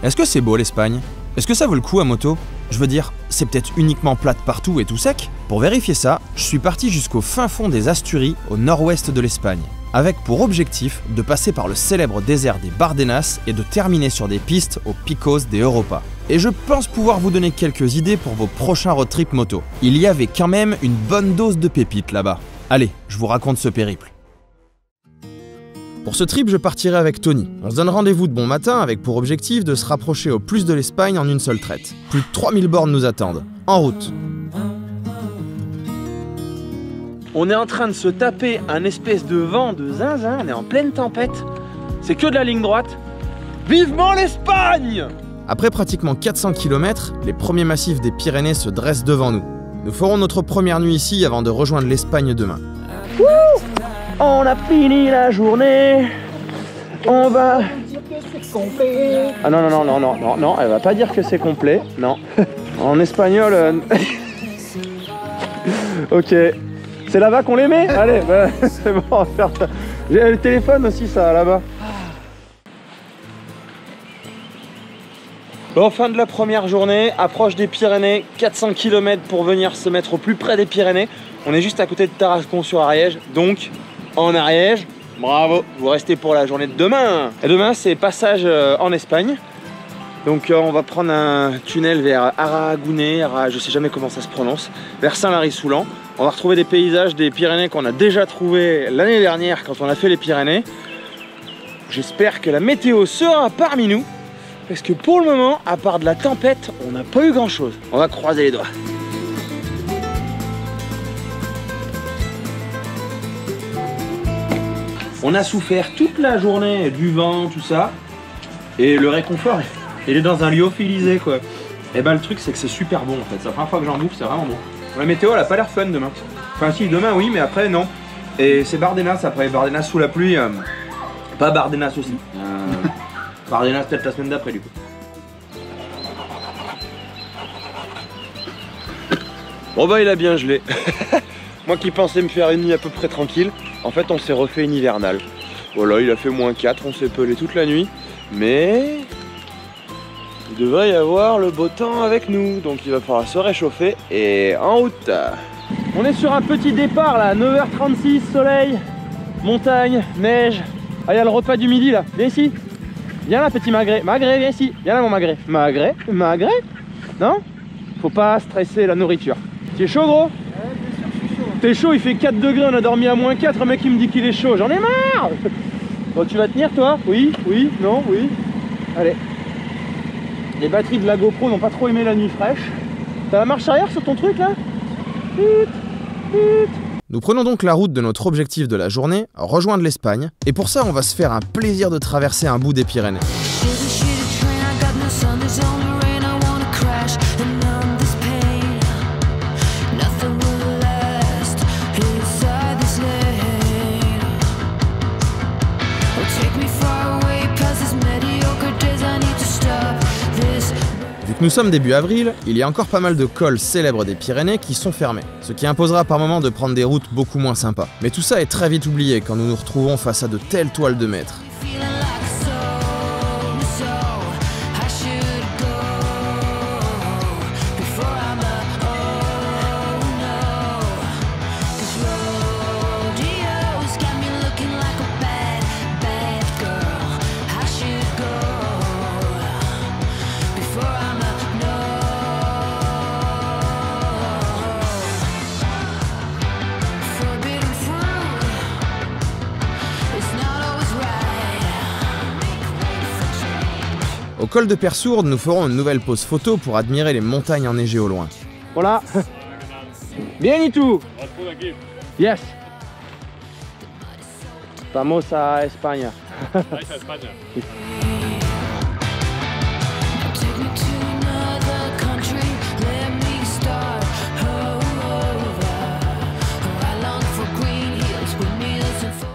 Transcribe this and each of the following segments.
Est-ce que c'est beau l'Espagne? Est-ce que ça vaut le coup à moto? Je veux dire, c'est peut-être uniquement plate partout et tout sec? Pour vérifier ça, je suis parti jusqu'au fin fond des Asturies, au nord-ouest de l'Espagne, avec pour objectif de passer par le célèbre désert des Bardenas et de terminer sur des pistes aux Picos de Europa. Et je pense pouvoir vous donner quelques idées pour vos prochains road trip moto. Il y avait quand même une bonne dose de pépites là-bas. Allez, je vous raconte ce périple. Pour ce trip, je partirai avec Tony. On se donne rendez-vous de bon matin avec pour objectif de se rapprocher au plus de l'Espagne en une seule traite. Plus de 3000 bornes nous attendent. En route. On est en train de se taper un espèce de vent de zinzin, on est en pleine tempête. C'est que de la ligne droite. Vivement l'Espagne! Après pratiquement 400 km, les premiers massifs des Pyrénées se dressent devant nous. Nous ferons notre première nuit ici avant de rejoindre l'Espagne demain. Wouh! On a fini la journée. On va... Ah non, non, non, non, non, non, elle va pas dire que c'est complet, non. En espagnol... Ok. C'est là-bas qu'on les met? Allez, bah, c'est bon, on va faire ça. J'ai le téléphone aussi, ça, là-bas. Bon, fin de la première journée, approche des Pyrénées, 400 km pour venir se mettre au plus près des Pyrénées. On est juste à côté de Tarascon sur Ariège, donc en Ariège, bravo, vous restez pour la journée de demain. Et demain, c'est passage en Espagne. Donc on va prendre un tunnel vers Aragonés, je sais jamais comment ça se prononce, vers Saint-Lary-Soulan. On va retrouver des paysages des Pyrénées qu'on a déjà trouvés l'année dernière quand on a fait les Pyrénées. J'espère que la météo sera parmi nous, parce que pour le moment, à part de la tempête, on n'a pas eu grand chose. On va croiser les doigts. On a souffert toute la journée du vent, tout ça, et le réconfort, il est dans un lyophilisé quoi. Et bah le truc c'est que c'est super bon en fait, c'est la première fois que j'en bouffe, c'est vraiment bon. La météo elle a pas l'air fun demain. Enfin si, demain oui, mais après non. Et c'est Bardenas après, Bardenas sous la pluie, pas Bardenas aussi. Bardenas peut-être la semaine d'après du coup. Bon bah il a bien gelé. Moi qui pensais me faire une nuit à peu près tranquille, en fait on s'est refait une hivernale. Voilà, il a fait -4, on s'est pelé toute la nuit, mais il devrait y avoir le beau temps avec nous, donc il va falloir se réchauffer et en route. On est sur un petit départ là, 9h36, soleil, montagne, neige. Ah, il y a le repas du midi là, viens ici. Viens là petit magret, magret viens ici, viens là mon magret. Magret, magret. Non? Faut pas stresser la nourriture. Tu es chaud gros? T'es chaud, il fait 4 degrés, on a dormi à -4, un mec il me dit qu'il est chaud, j'en ai marre. Bon, tu vas tenir toi? Oui, oui, non, oui. Allez. Les batteries de la GoPro n'ont pas trop aimé la nuit fraîche. T'as la marche arrière sur ton truc là? Nous prenons donc la route de notre objectif de la journée, rejoindre l'Espagne, et pour ça on va se faire un plaisir de traverser un bout des Pyrénées. Nous sommes début avril, il y a encore pas mal de cols célèbres des Pyrénées qui sont fermés, ce qui imposera par moments de prendre des routes beaucoup moins sympas. Mais tout ça est très vite oublié quand nous nous retrouvons face à de telles toiles de maître. Au col de Persourde, nous ferons une nouvelle pause photo pour admirer les montagnes enneigées au loin. Voilà. Bien y tout. Yes. Vamos a España.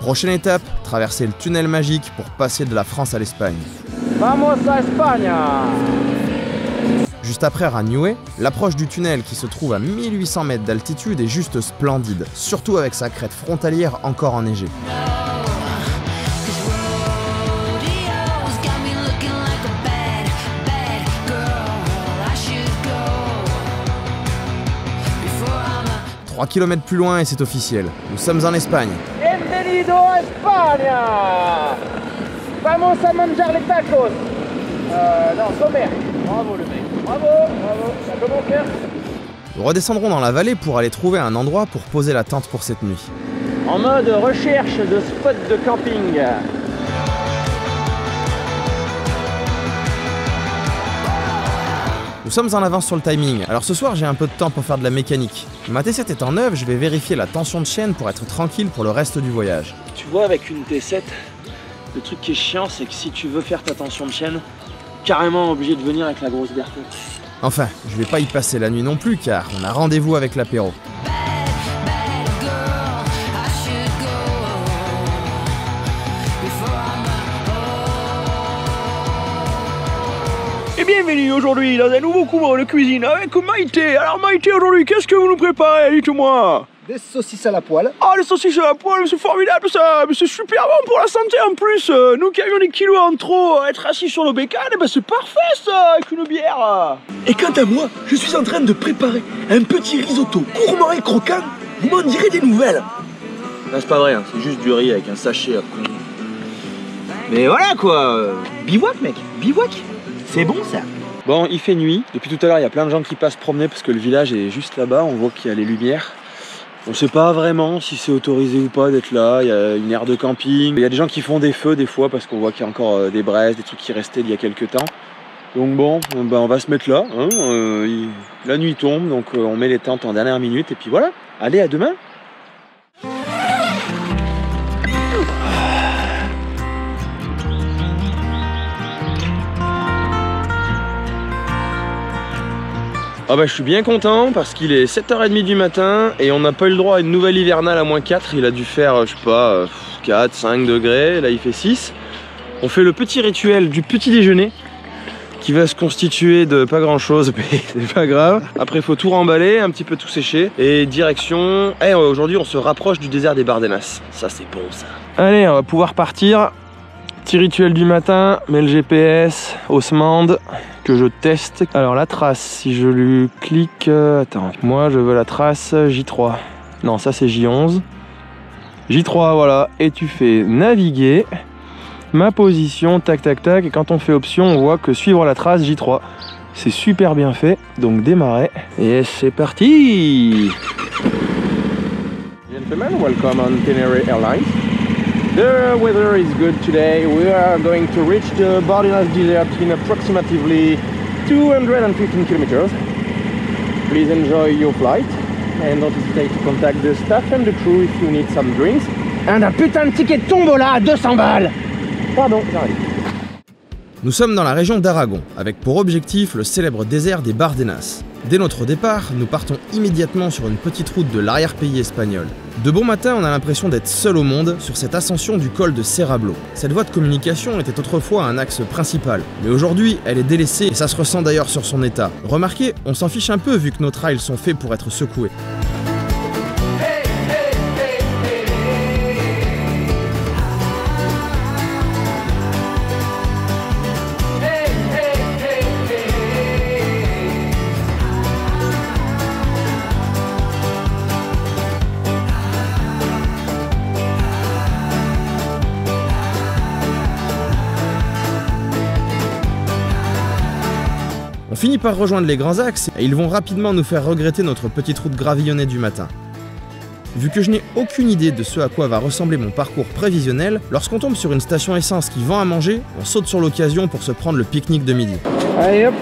Prochaine étape, traverser le tunnel magique pour passer de la France à l'Espagne. Vamos a España. Juste après Ranhué, l'approche du tunnel qui se trouve à 1800 mètres d'altitude est juste splendide, surtout avec sa crête frontalière encore enneigée. 3 km plus loin et c'est officiel. Nous sommes en Espagne. Bienvenido a España. Vamos a manjar les tacos. Non, comer. Bravo le mec. Bravo, bravo. Ça commence bien. Nous redescendrons dans la vallée pour aller trouver un endroit pour poser la tente pour cette nuit. En mode recherche de spot de camping. Nous sommes en avance sur le timing, alors ce soir j'ai un peu de temps pour faire de la mécanique. Ma T7 étant neuve, je vais vérifier la tension de chaîne pour être tranquille pour le reste du voyage. Tu vois, avec une T7, le truc qui est chiant, c'est que si tu veux faire ta tension de chaîne, carrément obligé de venir avec la grosse berthe. Enfin, je vais pas y passer la nuit non plus car on a rendez-vous avec l'apéro. Et bienvenue aujourd'hui dans un nouveau cours de cuisine avec Maïté. Alors Maïté, aujourd'hui, qu'est-ce que vous nous préparez? Dites-moi. Des saucisses à la poêle. Ah, les saucisses à la poêle, c'est formidable ça. Mais c'est super bon pour la santé en plus. Nous qui avions des kilos en trop, être assis sur nos bécanes, eh ben c'est parfait ça, avec une bière. Et quant à moi, je suis en train de préparer un petit risotto gourmand et croquant. Vous m'en direz des nouvelles. Non, c'est pas vrai, hein. C'est juste du riz avec un sachet à con. Mais voilà quoi. Bivouac mec, bivouac. C'est bon ça. Bon, il fait nuit. Depuis tout à l'heure, il y a plein de gens qui passent promener parce que le village est juste là-bas. On voit qu'il y a les lumières. On sait pas vraiment si c'est autorisé ou pas d'être là. Il y a une aire de camping. Il y a des gens qui font des feux des fois parce qu'on voit qu'il y a encore des braises, des trucs qui restaient il y a quelques temps. Donc bon, ben on va se mettre là. Hein. La nuit tombe, donc on met les tentes en dernière minute et puis voilà. Allez, à demain. Ah bah je suis bien content parce qu'il est 7h30 du matin et on n'a pas eu le droit à une nouvelle hivernale à -4. Il a dû faire, je sais pas, 4, 5 degrés, là il fait 6. On fait le petit rituel du petit déjeuner qui va se constituer de pas grand chose, mais c'est pas grave. Après il faut tout remballer, un petit peu tout sécher et direction... aujourd'hui on se rapproche du désert des Bardenas. Ça c'est bon ça. Allez, on va pouvoir partir. Petit rituel du matin, mets le GPS, Haussmann, que je teste. Alors la trace, si je lui clique... attends, moi je veux la trace J3. Non, ça c'est J11. J3, voilà. Et tu fais naviguer. Ma position, tac tac tac. Et quand on fait option, on voit que suivre la trace J3. C'est super bien fait. Donc démarrer. Et c'est parti. Gentlemen, welcome on Tenerife Airlines. The weather is good today. We are going to reach the Bardenas Desert in approximately 215 kilometers. Please enjoy your flight and don't hesitate to contact the staff and the crew if you need some drinks. And un putain de ticket de tombola à 200 balles. Pardon, j'arrive. Nous sommes dans la région d'Aragon, avec pour objectif le célèbre désert des Bardenas. Dès notre départ, nous partons immédiatement sur une petite route de l'arrière-pays espagnol. De bon matin, on a l'impression d'être seul au monde sur cette ascension du col de Serrablo. Cette voie de communication était autrefois un axe principal, mais aujourd'hui, elle est délaissée et ça se ressent d'ailleurs sur son état. Remarquez, on s'en fiche un peu vu que nos trails sont faits pour être secoués. On finit par rejoindre les grands axes et ils vont rapidement nous faire regretter notre petite route gravillonnée du matin. Vu que je n'ai aucune idée de ce à quoi va ressembler mon parcours prévisionnel, lorsqu'on tombe sur une station essence qui vend à manger, on saute sur l'occasion pour se prendre le pique-nique de midi. Allez hop,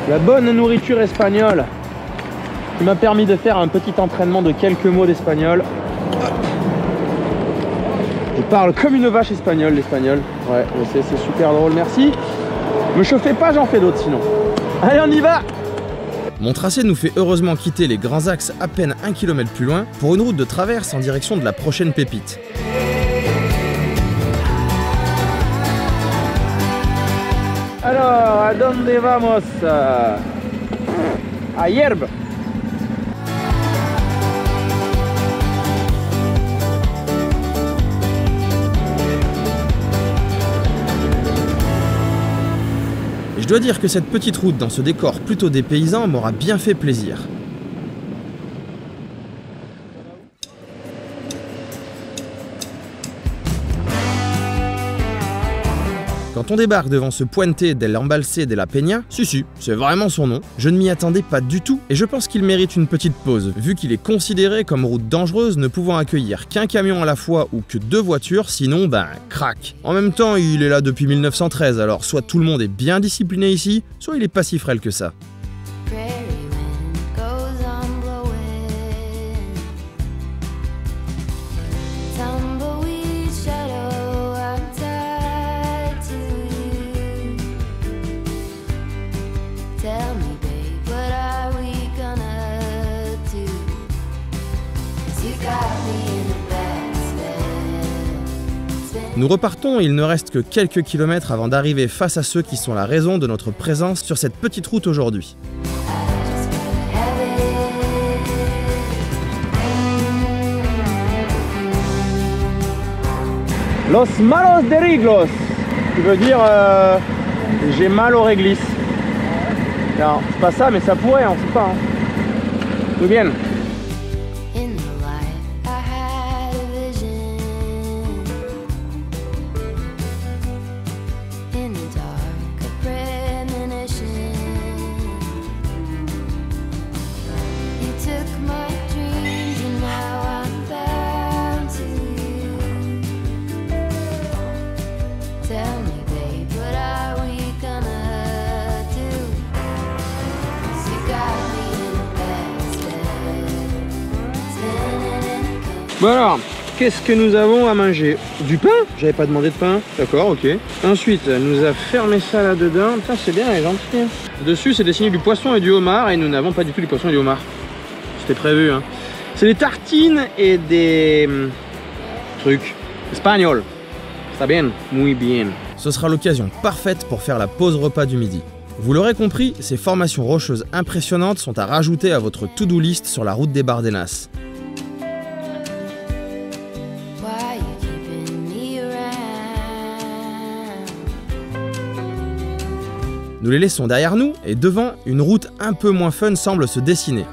la bonne nourriture espagnole qui m'a permis de faire un petit entraînement de quelques mots d'espagnol. Je parle comme une vache espagnole, l'espagnol. Ouais, je sais, c'est super drôle, merci. Me chauffez pas, j'en fais d'autres sinon. Allez, on y va! Mon tracé nous fait heureusement quitter les grands axes à peine 1 km plus loin pour une route de traverse en direction de la prochaine pépite. Alors, ¿a dónde vamos? A Hierba. Et je dois dire que cette petite route dans ce décor plutôt dépaysant m'aura bien fait plaisir. Quand on débarque devant ce Puente del Embalse de la Peña, si, c'est vraiment son nom, je ne m'y attendais pas du tout et je pense qu'il mérite une petite pause, vu qu'il est considéré comme route dangereuse ne pouvant accueillir qu'un camion à la fois ou que 2 voitures, sinon crac. En même temps, il est là depuis 1913, alors soit tout le monde est bien discipliné ici, soit il est pas si frêle que ça. Nous repartons et il ne reste que quelques kilomètres avant d'arriver face à ceux qui sont la raison de notre présence sur cette petite route aujourd'hui. Los malos de Riglos, qui veut dire j'ai mal aux réglisses. Alors, c'est pas ça, mais ça pourrait, on sait pas. Tout bien. Bon alors, qu'est-ce que nous avons à manger? Du pain? J'avais pas demandé de pain. D'accord, ok. Ensuite, elle nous a fermé ça là-dedans. Putain, c'est bien, elle est gentille. Dessus, c'est dessiné du poisson et du homard, et nous n'avons pas du tout du poisson et du homard. C'était prévu, hein. C'est des tartines et des trucs espagnols. Ça bien, muy bien. Ce sera l'occasion parfaite pour faire la pause repas du midi. Vous l'aurez compris, ces formations rocheuses impressionnantes sont à rajouter à votre to-do list sur la route des Bardenas. Nous les laissons derrière nous et devant, une route un peu moins fun semble se dessiner.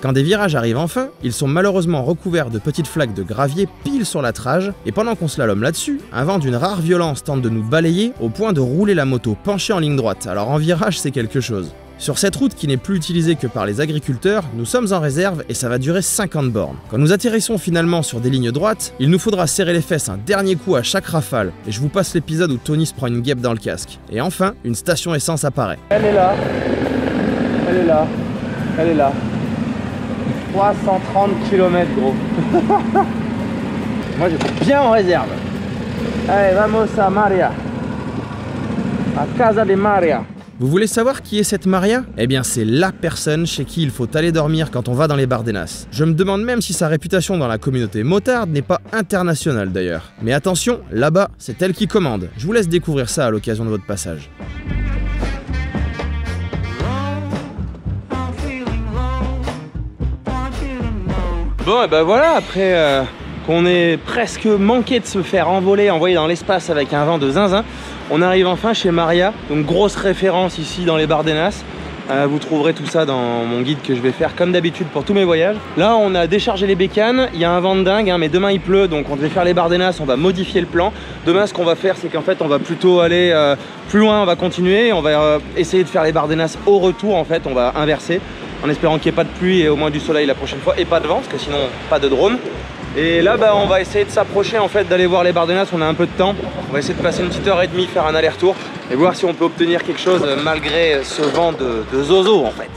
Quand des virages arrivent enfin, ils sont malheureusement recouverts de petites flaques de gravier pile sur la trage, et pendant qu'on slalome là-dessus, un vent d'une rare violence tente de nous balayer au point de rouler la moto penchée en ligne droite, alors en virage c'est quelque chose. Sur cette route qui n'est plus utilisée que par les agriculteurs, nous sommes en réserve et ça va durer 50 bornes. Quand nous atterrissons finalement sur des lignes droites, il nous faudra serrer les fesses un dernier coup à chaque rafale, et je vous passe l'épisode où Tony se prend une guêpe dans le casque. Et enfin, une station essence apparaît. Elle est là, elle est là, elle est là. 330 km gros. Moi j'étais bien en réserve. Allez, vamos a Maria. A casa de Maria. Vous voulez savoir qui est cette Maria? Eh bien c'est la personne chez qui il faut aller dormir quand on va dans les Bardenas. Je me demande même si sa réputation dans la communauté motarde n'est pas internationale d'ailleurs. Mais attention, là-bas, c'est elle qui commande. Je vous laisse découvrir ça à l'occasion de votre passage. Bon, et ben voilà, après qu'on ait presque manqué de se faire envoyer dans l'espace avec un vent de zinzin, on arrive enfin chez Maria, donc grosse référence ici dans les Bardenas. Vous trouverez tout ça dans mon guide que je vais faire comme d'habitude pour tous mes voyages. Là on a déchargé les bécanes, il y a un vent de dingue, hein, mais demain il pleut, donc on devait faire les Bardenas, on va modifier le plan. Demain ce qu'on va faire, c'est qu'en fait on va plutôt aller plus loin, on va continuer, on va essayer de faire les Bardenas au retour, en fait on va inverser, en espérant qu'il n'y ait pas de pluie et au moins du soleil la prochaine fois, et pas de vent, parce que sinon pas de drone. Et là bah, on va essayer de s'approcher, en fait, d'aller voir les Bardenas, on a un peu de temps. On va essayer de passer une petite heure et demie, faire un aller-retour et voir si on peut obtenir quelque chose malgré ce vent de zozo en fait.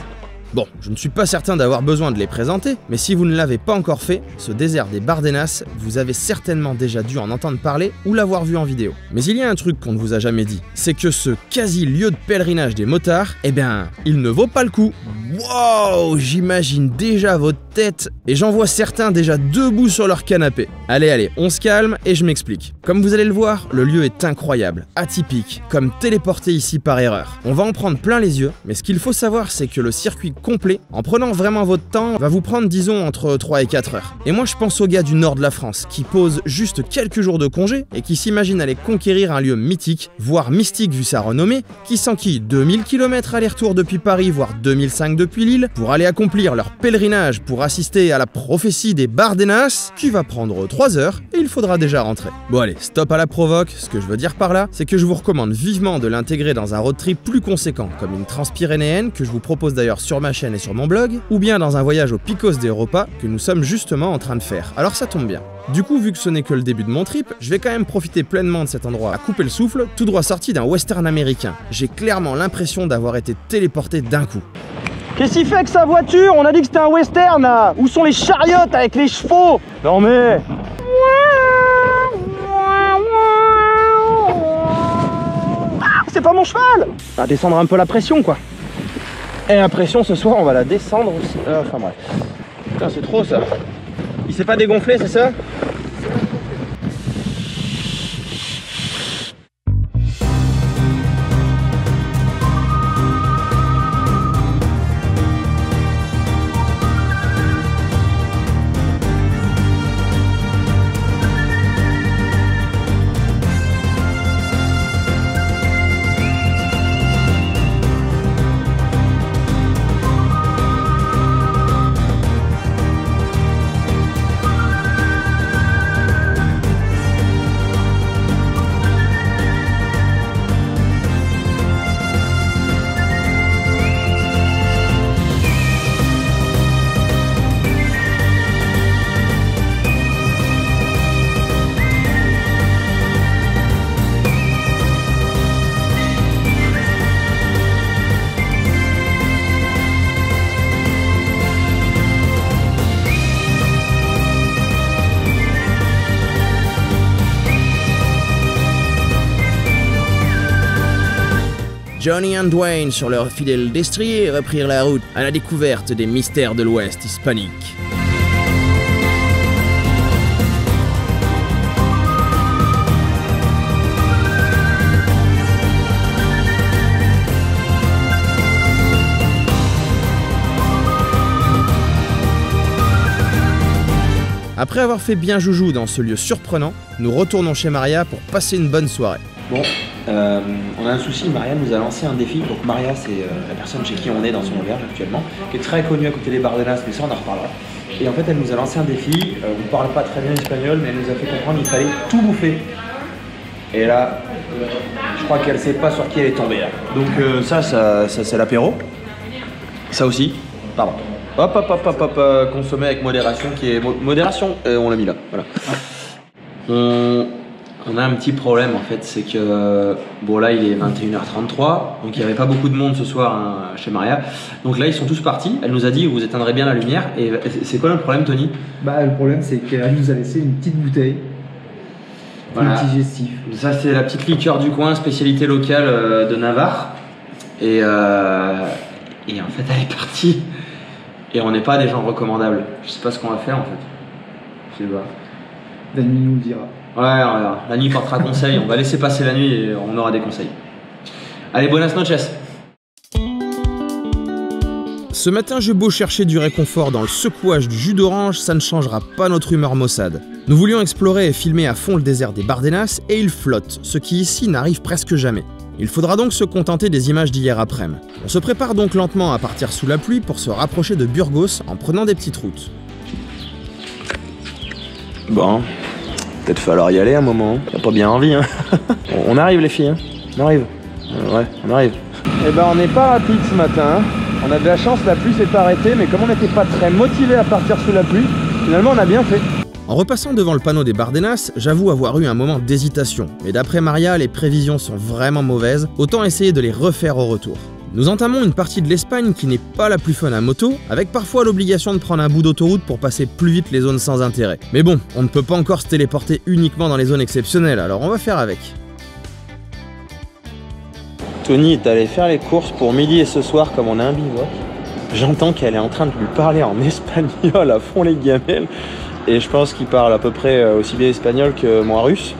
Bon, je ne suis pas certain d'avoir besoin de les présenter, mais si vous ne l'avez pas encore fait, ce désert des Bardenas, vous avez certainement déjà dû en entendre parler ou l'avoir vu en vidéo. Mais il y a un truc qu'on ne vous a jamais dit, c'est que ce quasi-lieu de pèlerinage des motards, eh bien, il ne vaut pas le coup. Wow, j'imagine déjà votre tête, et j'en vois certains déjà debout sur leur canapé. Allez, on se calme et je m'explique. Comme vous allez le voir, le lieu est incroyable, atypique, comme téléporté ici par erreur. On va en prendre plein les yeux, mais ce qu'il faut savoir, c'est que le circuit complet, en prenant vraiment votre temps, va vous prendre disons entre 3 et 4 heures. Et moi je pense aux gars du nord de la France, qui posent juste quelques jours de congé et qui s'imaginent aller conquérir un lieu mythique, voire mystique vu sa renommée, qui s'enquille 2000 km aller-retour depuis Paris, voire 2005 depuis Lille, pour aller accomplir leur pèlerinage pour assister à la prophétie des Bardenas, qui va prendre 3 heures et il faudra déjà rentrer. Bon allez, stop à la provoque, ce que je veux dire par là, c'est que je vous recommande vivement de l'intégrer dans un road trip plus conséquent, comme une transpyrénéenne que je vous propose d'ailleurs sur ma chaîne et sur mon blog, ou bien dans un voyage au Picos d'Europa que nous sommes justement en train de faire. Alors ça tombe bien. Du coup, vu que ce n'est que le début de mon trip, je vais quand même profiter pleinement de cet endroit à couper le souffle, tout droit sorti d'un western américain. J'ai clairement l'impression d'avoir été téléporté d'un coup. Qu'est-ce qu'il fait avec sa voiture? On a dit que c'était un western là. Où sont les chariotes avec les chevaux? Non mais... Ah, c'est pas mon cheval! On va descendre un peu la pression quoi. Et la pression ce soir on va la descendre aussi. Enfin bref. Putain c'est trop ça. Il s'est pas dégonflé c'est ça? Johnny and Dwayne, sur leur fidèle destrier, reprirent la route à la découverte des mystères de l'Ouest hispanique. Après avoir fait bien joujou dans ce lieu surprenant, nous retournons chez Maria pour passer une bonne soirée. Bon, on a un souci, Maria nous a lancé un défi. Donc Maria c'est la personne chez qui on est dans son auberge actuellement, qui est très connue à côté des Bardenas, mais ça on en reparlera. Et en fait elle nous a lancé un défi, on ne parle pas très bien espagnol, mais elle nous a fait comprendre qu'il fallait tout bouffer. Et là, je crois qu'elle sait pas sur qui elle est tombée là. Donc ça c'est l'apéro. Ça aussi, pardon. Hop, consommer avec modération qui est... Modération, on l'a mis là, voilà. On a un petit problème en fait, c'est que bon là il est 21h33, donc il n'y avait pas beaucoup de monde ce soir hein, chez Maria. Donc là ils sont tous partis, elle nous a dit vous éteindrez bien la lumière. Et c'est quoi le problème Tony? Bah le problème c'est qu'elle nous a laissé une petite bouteille, voilà. Digestif. Ça c'est la petite liqueur du coin, spécialité locale de Navarre. Et en fait elle est partie. Et on n'est pas des gens recommandables. Je sais pas ce qu'on va faire en fait. Je sais pas. La nuit nous le dira. Ouais, la nuit portera conseil. On va laisser passer la nuit et on aura des conseils. Allez, buenas noches. Ce matin, j'ai beau chercher du réconfort dans le secouage du jus d'orange, ça ne changera pas notre humeur maussade. Nous voulions explorer et filmer à fond le désert des Bardenas et il flotte, ce qui ici n'arrive presque jamais. Il faudra donc se contenter des images d'hier après-midi. On se prépare donc lentement à partir sous la pluie pour se rapprocher de Burgos en prenant des petites routes. Bon, peut-être falloir y aller un moment. T'as pas bien envie, hein. On arrive les filles, hein. On arrive. Ouais, on arrive. Eh ben on n'est pas rapide ce matin. On a de la chance, la pluie s'est arrêtée, mais comme on n'était pas très motivé à partir sous la pluie, finalement on a bien fait. En repassant devant le panneau des Bardenas, j'avoue avoir eu un moment d'hésitation, mais d'après Maria, les prévisions sont vraiment mauvaises, autant essayer de les refaire au retour. Nous entamons une partie de l'Espagne qui n'est pas la plus fun à moto, avec parfois l'obligation de prendre un bout d'autoroute pour passer plus vite les zones sans intérêt. Mais bon, on ne peut pas encore se téléporter uniquement dans les zones exceptionnelles, alors on va faire avec. Tony est allé faire les courses pour midi et ce soir comme on a un bivouac. J'entends qu'elle est en train de lui parler en espagnol à fond les gamelles. Et je pense qu'il parle à peu près aussi bien espagnol que moi russe.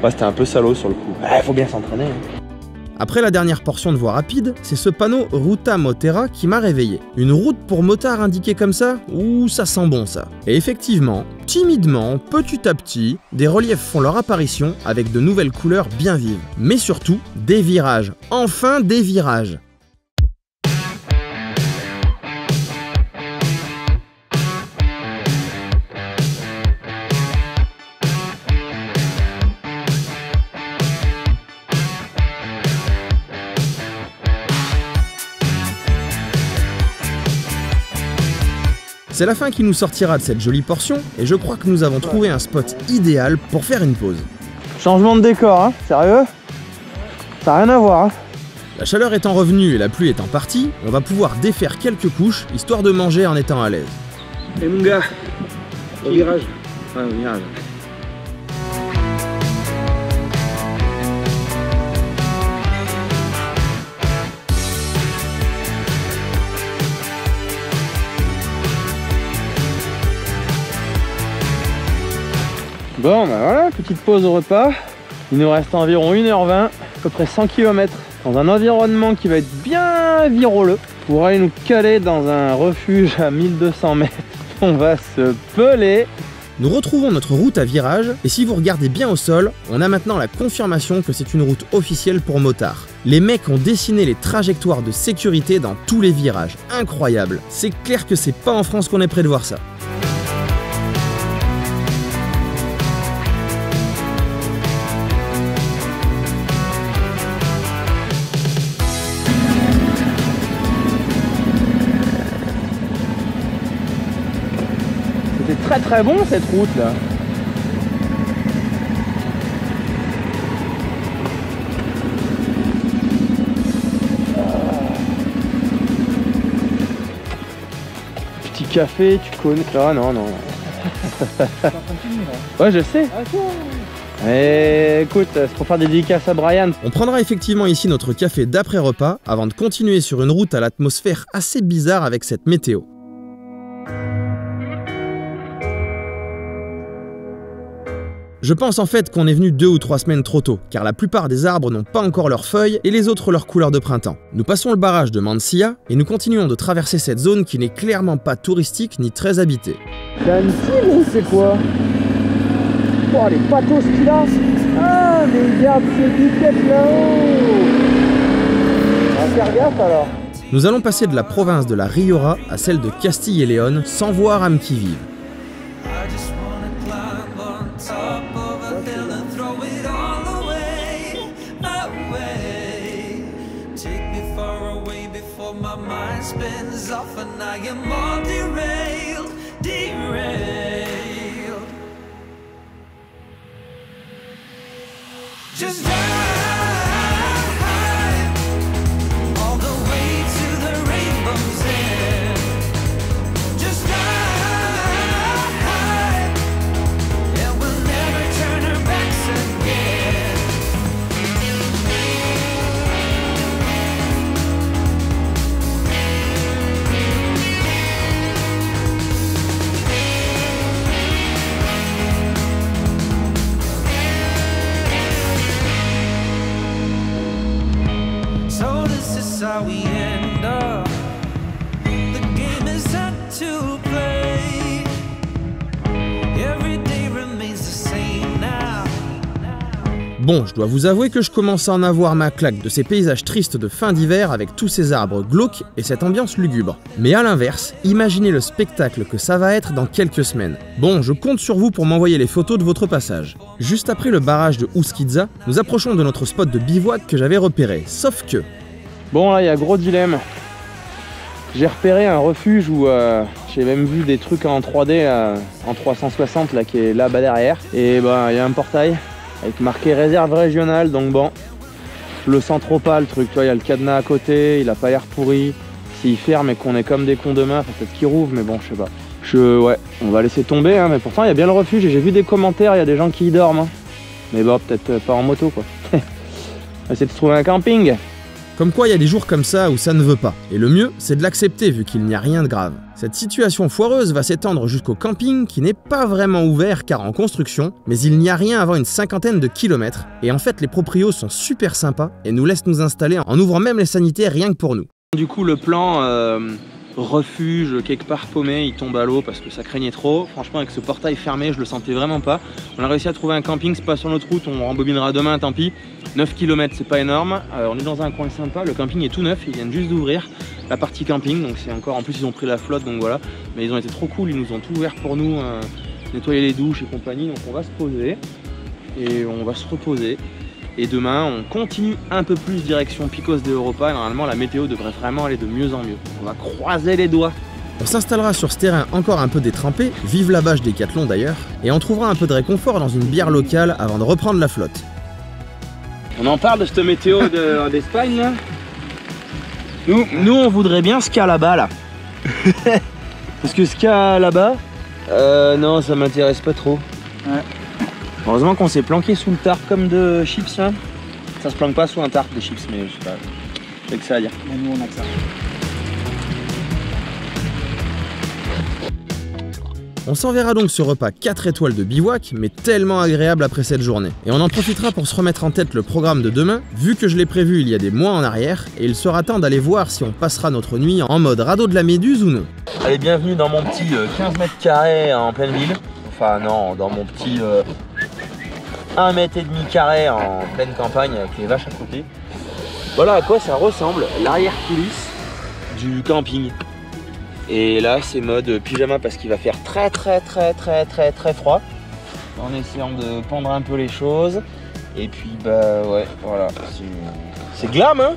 Ouais, c'était un peu salaud sur le coup. Faut bien s'entraîner. Hein. Après la dernière portion de voie rapide, c'est ce panneau Ruta Motera qui m'a réveillé. Une route pour motard indiquée comme ça? Ouh, ça sent bon ça. Et effectivement, timidement, petit à petit, des reliefs font leur apparition avec de nouvelles couleurs bien vives. Mais surtout, des virages. Enfin des virages. C'est la fin qui nous sortira de cette jolie portion et je crois que nous avons trouvé un spot idéal pour faire une pause. Changement de décor, hein, sérieux? Ça n'a rien à voir. Hein. La chaleur étant revenue et la pluie étant partie, on va pouvoir défaire quelques couches histoire de manger en étant à l'aise. Et mon gars, au virage. Ouais, au virage. Bon, bah voilà, petite pause au repas. Il nous reste environ 1h20, à peu près 100 km, dans un environnement qui va être bien viroleux, pour aller nous caler dans un refuge à 1200 mètres. On va se peler. Nous retrouvons notre route à virage, et si vous regardez bien au sol, on a maintenant la confirmation que c'est une route officielle pour motards. Les mecs ont dessiné les trajectoires de sécurité dans tous les virages. Incroyable. C'est clair que c'est pas en France qu'on est près de voir ça. Très très bon cette route là. Petit café, tu connais. Ah non, non. Ouais, je sais. Et écoute, c'est pour faire des dédicaces à Brian. On prendra effectivement ici notre café d'après-repas avant de continuer sur une route à l'atmosphère assez bizarre avec cette météo. Je pense en fait qu'on est venu 2 ou 3 semaines trop tôt, car la plupart des arbres n'ont pas encore leurs feuilles et les autres leur couleur de printemps. Nous passons le barrage de Mansilla et nous continuons de traverser cette zone qui n'est clairement pas touristique ni très habitée. C'est un tigre ou c'est quoi? Oh les patos qu'il a. Ah mais regarde ces biquettes là-haut. On va faire gaffe alors. Nous allons passer de la province de la Rioja à celle de Castille et Léon sans voir âme qui vive. Just drive all the way to the rainbow's end. Just drive, and we'll never turn our backs again. How we end up. The game is set to play. Every day remains the same now. Bon, je dois vous avouer que je commence à en avoir ma claque de ces paysages tristes de fin d'hiver avec tous ces arbres glauques et cette ambiance lugubre. Mais à l'inverse, imaginez le spectacle que ça va être dans quelques semaines. Bon, je compte sur vous pour m'envoyer les photos de votre passage. Juste après le barrage de Uskidza, nous approchons de notre spot de bivouac que j'avais repéré, sauf que... Bon là il y a gros dilemme. J'ai repéré un refuge où j'ai même vu des trucs en 3D en 360 là qui est là-bas derrière. Et bah il y a un portail avec marqué réserve régionale, donc bon, je le sens trop pas le truc, tu vois, il y a le cadenas à côté, il a pas l'air pourri. S'il ferme et qu'on est comme des cons demain, peut-être qu'il rouvre, mais bon je sais pas. Ouais, on va laisser tomber hein, mais pourtant il y a bien le refuge et j'ai vu des commentaires, il y a des gens qui y dorment. Hein. Mais bon, peut-être pas en moto quoi. On va essayer de se trouver un camping. Comme quoi il y a des jours comme ça où ça ne veut pas. Et le mieux, c'est de l'accepter vu qu'il n'y a rien de grave. Cette situation foireuse va s'étendre jusqu'au camping qui n'est pas vraiment ouvert car en construction, mais il n'y a rien avant une 50aine de kilomètres. Et en fait les proprios sont super sympas et nous laissent nous installer en ouvrant même les sanitaires rien que pour nous. Du coup le plan refuge quelque part paumé, il tombe à l'eau parce que ça craignait trop. Franchement avec ce portail fermé je le sentais vraiment pas. On a réussi à trouver un camping, c'est pas sur notre route, on rembobinera demain, tant pis. 9 km c'est pas énorme, on est dans un coin sympa, le camping est tout neuf, ils viennent juste d'ouvrir la partie camping, donc c'est encore, en plus ils ont pris la flotte donc voilà. Mais ils ont été trop cool, ils nous ont tout ouvert pour nous, nettoyer les douches et compagnie, donc on va se poser et on va se reposer. Et demain, on continue un peu plus direction Picos de Europa. Et normalement, la météo devrait vraiment aller de mieux en mieux. On va croiser les doigts. On s'installera sur ce terrain encore un peu détrempé, vive la bâche Décathlon d'ailleurs, et on trouvera un peu de réconfort dans une bière locale avant de reprendre la flotte. On en parle de cette météo d'Espagne là. Nous, on voudrait bien ce qu'il y a là-bas là. Parce que ce qu'il y a là-bas, non, ça m'intéresse pas trop. Ouais. Heureusement qu'on s'est planqué sous le tarp comme de chips là. Ça se planque pas sous un tarp de chips, mais je sais pas. J'ai que ça à dire. Mais nous on a que ça. On s'enverra donc ce repas 4 étoiles de bivouac, mais tellement agréable après cette journée. Et on en profitera pour se remettre en tête le programme de demain, vu que je l'ai prévu il y a des mois en arrière, et il sera temps d'aller voir si on passera notre nuit en mode radeau de la Méduse ou non. Allez, bienvenue dans mon petit 15 mètres carrés en pleine ville. Enfin non, dans mon petit 1,5 mètre carré en pleine campagne avec les vaches à côté. Voilà à quoi ça ressemble l'arrière-coulisse du camping. Et là c'est mode pyjama parce qu'il va faire très froid. En essayant de pendre un peu les choses. Et puis bah ouais, voilà. C'est glam hein.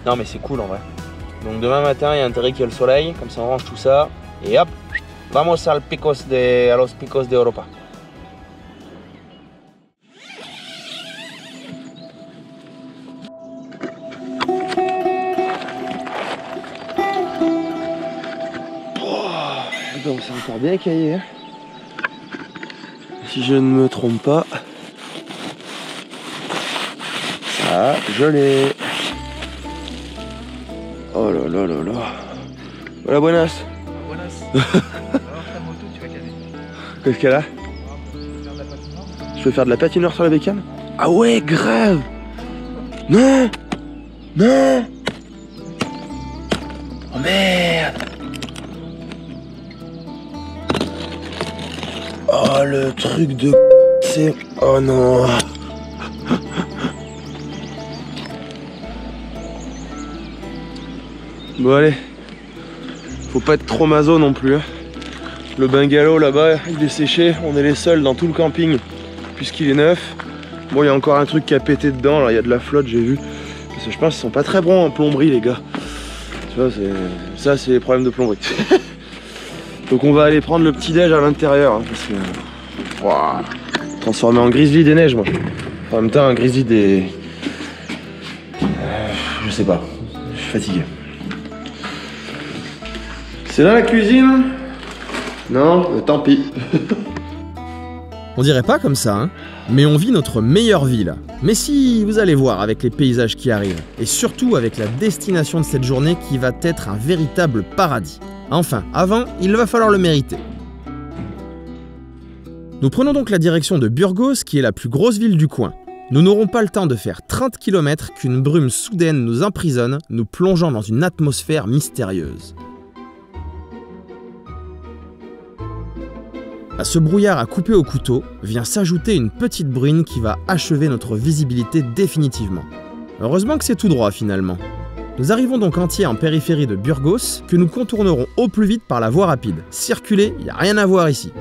Non mais c'est cool en vrai. Donc demain matin il y a intérêt qu'il y ait le soleil, comme ça on range tout ça. Et hop, vamos a los Picos de Europa. Donc c'est encore bien caillé. Hein. Si je ne me trompe pas. Ça, je l'ai. Oh là là là là. Voilà, buenas. Alors ta moto tu vas caler. Qu'est-ce qu'elle a? Je peux faire de la patineur sur la bécane? Ah ouais, grave. Non. Non. Oh merde. Oh le truc de c'est... Oh non. Bon allez. Faut pas être trop maso non plus. Hein. Le bungalow là-bas, il est séché. On est les seuls dans tout le camping puisqu'il est neuf. Bon, il y a encore un truc qui a pété dedans. Là, il y a de la flotte, j'ai vu. Parce que je pense qu'ils sont pas très bons en plomberie, les gars. Tu vois, ça, c'est les problèmes de plomberie. Donc, on va aller prendre le petit déj à l'intérieur. Hein, parce que. Wow, transformé en grizzly des neiges, moi. En même temps, un grizzly des. Je sais pas. Je suis fatigué. C'est là la cuisine? Non, tant pis. On dirait pas comme ça, hein, mais on vit notre meilleure vie là. Mais si, vous allez voir avec les paysages qui arrivent, et surtout avec la destination de cette journée qui va être un véritable paradis. Enfin, avant, il va falloir le mériter. Nous prenons donc la direction de Burgos, qui est la plus grosse ville du coin. Nous n'aurons pas le temps de faire 30 km qu'une brume soudaine nous emprisonne, nous plongeant dans une atmosphère mystérieuse. À ce brouillard à couper au couteau, vient s'ajouter une petite bruine qui va achever notre visibilité définitivement. Heureusement que c'est tout droit finalement. Nous arrivons donc entiers en périphérie de Burgos, que nous contournerons au plus vite par la voie rapide. Circuler, il n'y a rien à voir ici.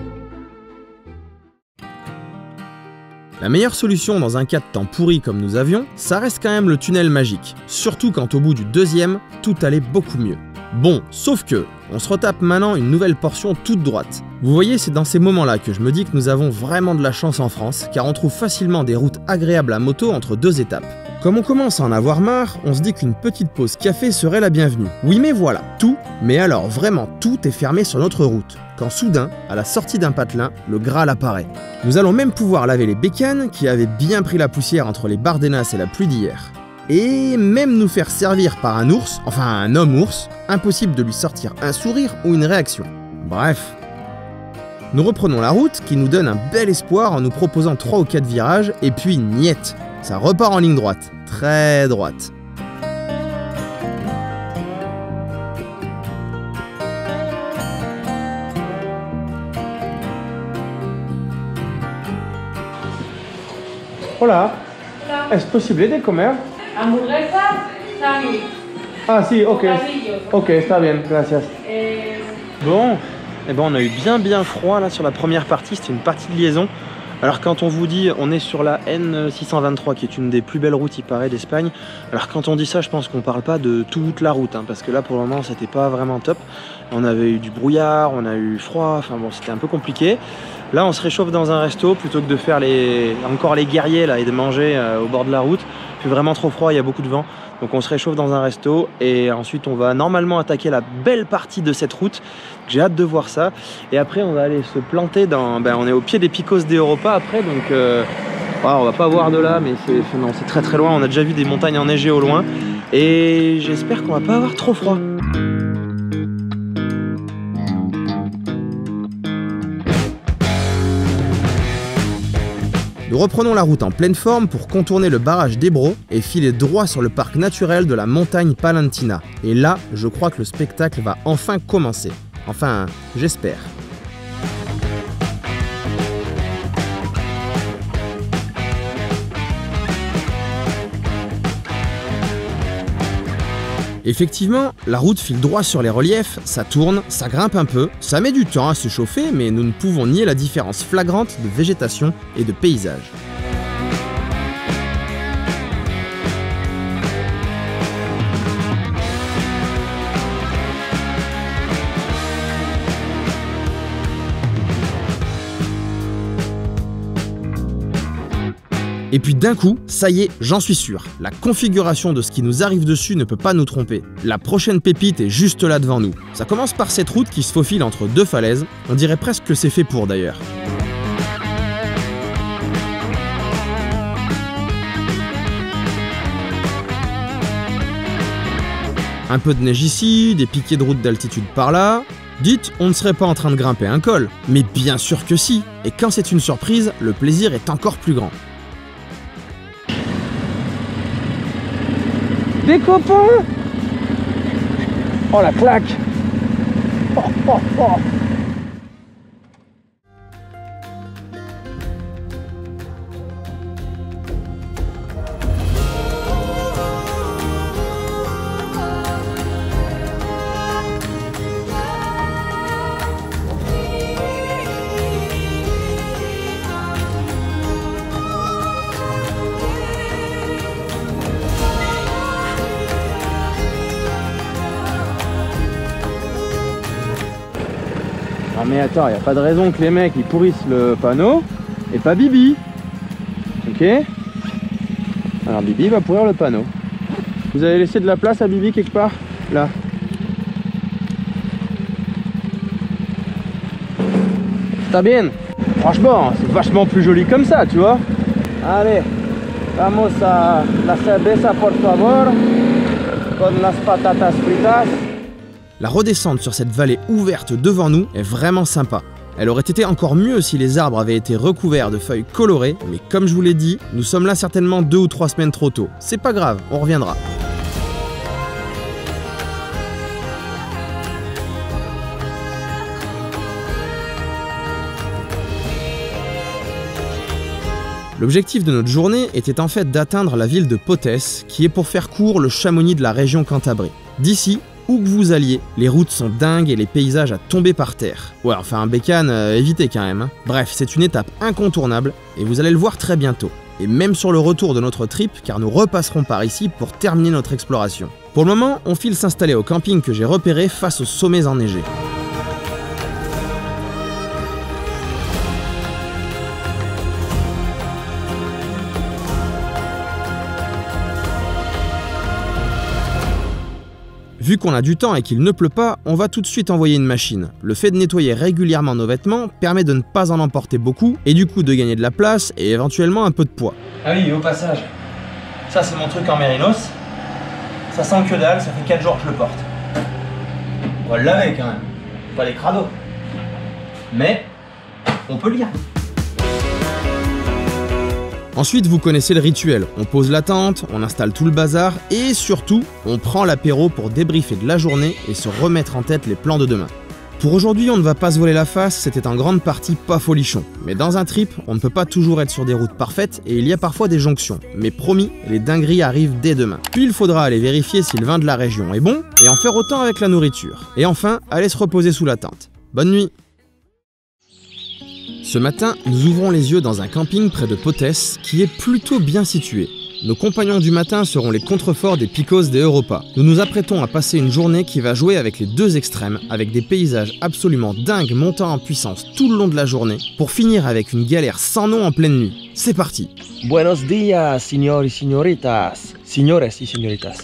La meilleure solution dans un cas de temps pourri comme nous avions, ça reste quand même le tunnel magique. Surtout quand au bout du deuxième, tout allait beaucoup mieux. Bon, sauf que, on se retape maintenant une nouvelle portion toute droite. Vous voyez, c'est dans ces moments-là que je me dis que nous avons vraiment de la chance en France, car on trouve facilement des routes agréables à moto entre deux étapes. Comme on commence à en avoir marre, on se dit qu'une petite pause café serait la bienvenue. Oui mais voilà, tout, mais alors vraiment tout est fermé sur notre route. Quand soudain, à la sortie d'un patelin, le Graal apparaît. Nous allons même pouvoir laver les bécanes qui avaient bien pris la poussière entre les Bardenas et la pluie d'hier. et même nous faire servir par un ours, enfin un homme ours, impossible de lui sortir un sourire ou une réaction. Bref. Nous reprenons la route qui nous donne un bel espoir en nous proposant 3 ou 4 virages et puis niet. Ça repart en ligne droite, très droite. Hola. ¿Es posible de comer? Hamburguesa, sándwich, Ah si, ok. bocadillos. Ok, está bien, gracias. Bon, eh ben on a eu bien froid là sur la première partie, c'était une partie de liaison. Alors quand on vous dit, on est sur la N623 qui est une des plus belles routes il paraît d'Espagne. Alors quand on dit ça, je pense qu'on parle pas de toute la route, hein, parce que là pour le moment c'était pas vraiment top. On avait eu du brouillard, on a eu froid, enfin bon c'était un peu compliqué. Là on se réchauffe dans un resto plutôt que de faire encore les guerriers là et de manger au bord de la route. Il fait vraiment trop froid, il y a beaucoup de vent. Donc on se réchauffe dans un resto et ensuite on va normalement attaquer la belle partie de cette route. J'ai hâte de voir ça. Et après on va aller se planter dans... on est au pied des Picos de Europa après, donc on va pas voir de là, mais c'est très très loin. On a déjà vu des montagnes enneigées au loin. Et j'espère qu'on va pas avoir trop froid. Nous reprenons la route en pleine forme pour contourner le barrage d'Ebro et filer droit sur le parc naturel de la montagne Palentina. Et là, je crois que le spectacle va enfin commencer. Enfin, j'espère. Effectivement, la route file droit sur les reliefs, ça tourne, ça grimpe un peu, ça met du temps à se chauffer, mais nous ne pouvons nier la différence flagrante de végétation et de paysage. Et puis d'un coup, ça y est, j'en suis sûr, la configuration de ce qui nous arrive dessus ne peut pas nous tromper. La prochaine pépite est juste là devant nous. Ça commence par cette route qui se faufile entre 2 falaises, on dirait presque que c'est fait pour d'ailleurs. Un peu de neige ici, des piquets de route d'altitude par là. Dites, on ne serait pas en train de grimper un col, mais bien sûr que si. Et quand c'est une surprise, le plaisir est encore plus grand. Des copains! Oh la claque! Oh. Ah mais attends, y a pas de raison que les mecs ils pourrissent le panneau et pas Bibi. Ok? Alors Bibi va pourrir le panneau. Vous avez laissé de la place à Bibi quelque part? Là. Está bien. Franchement, c'est vachement plus joli comme ça, tu vois. Allez, vamos a la cerveza por favor, con las patatas fritas. La redescente sur cette vallée ouverte devant nous est vraiment sympa. Elle aurait été encore mieux si les arbres avaient été recouverts de feuilles colorées, mais comme je vous l'ai dit, nous sommes là certainement 2 ou 3 semaines trop tôt. C'est pas grave, on reviendra. L'objectif de notre journée était en fait d'atteindre la ville de Potes, qui est pour faire court le Chamonix de la région Cantabrie. D'ici, où que vous alliez, les routes sont dingues et les paysages à tomber par terre. Ouais, enfin un bécane, évitez quand même. Hein. Bref, c'est une étape incontournable et vous allez le voir très bientôt. Et même sur le retour de notre trip, car nous repasserons par ici pour terminer notre exploration. Pour le moment, on file s'installer au camping que j'ai repéré face aux sommets enneigés. Vu qu'on a du temps et qu'il ne pleut pas, on va tout de suite envoyer une machine. Le fait de nettoyer régulièrement nos vêtements permet de ne pas en emporter beaucoup et du coup de gagner de la place et éventuellement un peu de poids. Ah oui, au passage, Ça c'est mon truc en mérinos. Ça sent que dalle, ça fait 4 jours que je le porte. On va le laver quand même. Pas les crados. Mais on peut le lire. Ensuite, vous connaissez le rituel. On pose la tente, on installe tout le bazar et surtout, on prend l'apéro pour débriefer de la journée et se remettre en tête les plans de demain. Pour aujourd'hui, on ne va pas se voler la face, c'était en grande partie pas folichon. Mais dans un trip, on ne peut pas toujours être sur des routes parfaites et il y a parfois des jonctions. Mais promis, les dingueries arrivent dès demain. Puis il faudra aller vérifier si le vin de la région est bon et en faire autant avec la nourriture. Et enfin, aller se reposer sous la tente. Bonne nuit! Ce matin, nous ouvrons les yeux dans un camping près de Potes, qui est plutôt bien situé. Nos compagnons du matin seront les contreforts des Picos des Europa. Nous nous apprêtons à passer une journée qui va jouer avec les deux extrêmes, avec des paysages absolument dingues montant en puissance tout le long de la journée, pour finir avec une galère sans nom en pleine nuit. C'est parti! Buenos días, señor y señoritas. Señores y señoritas.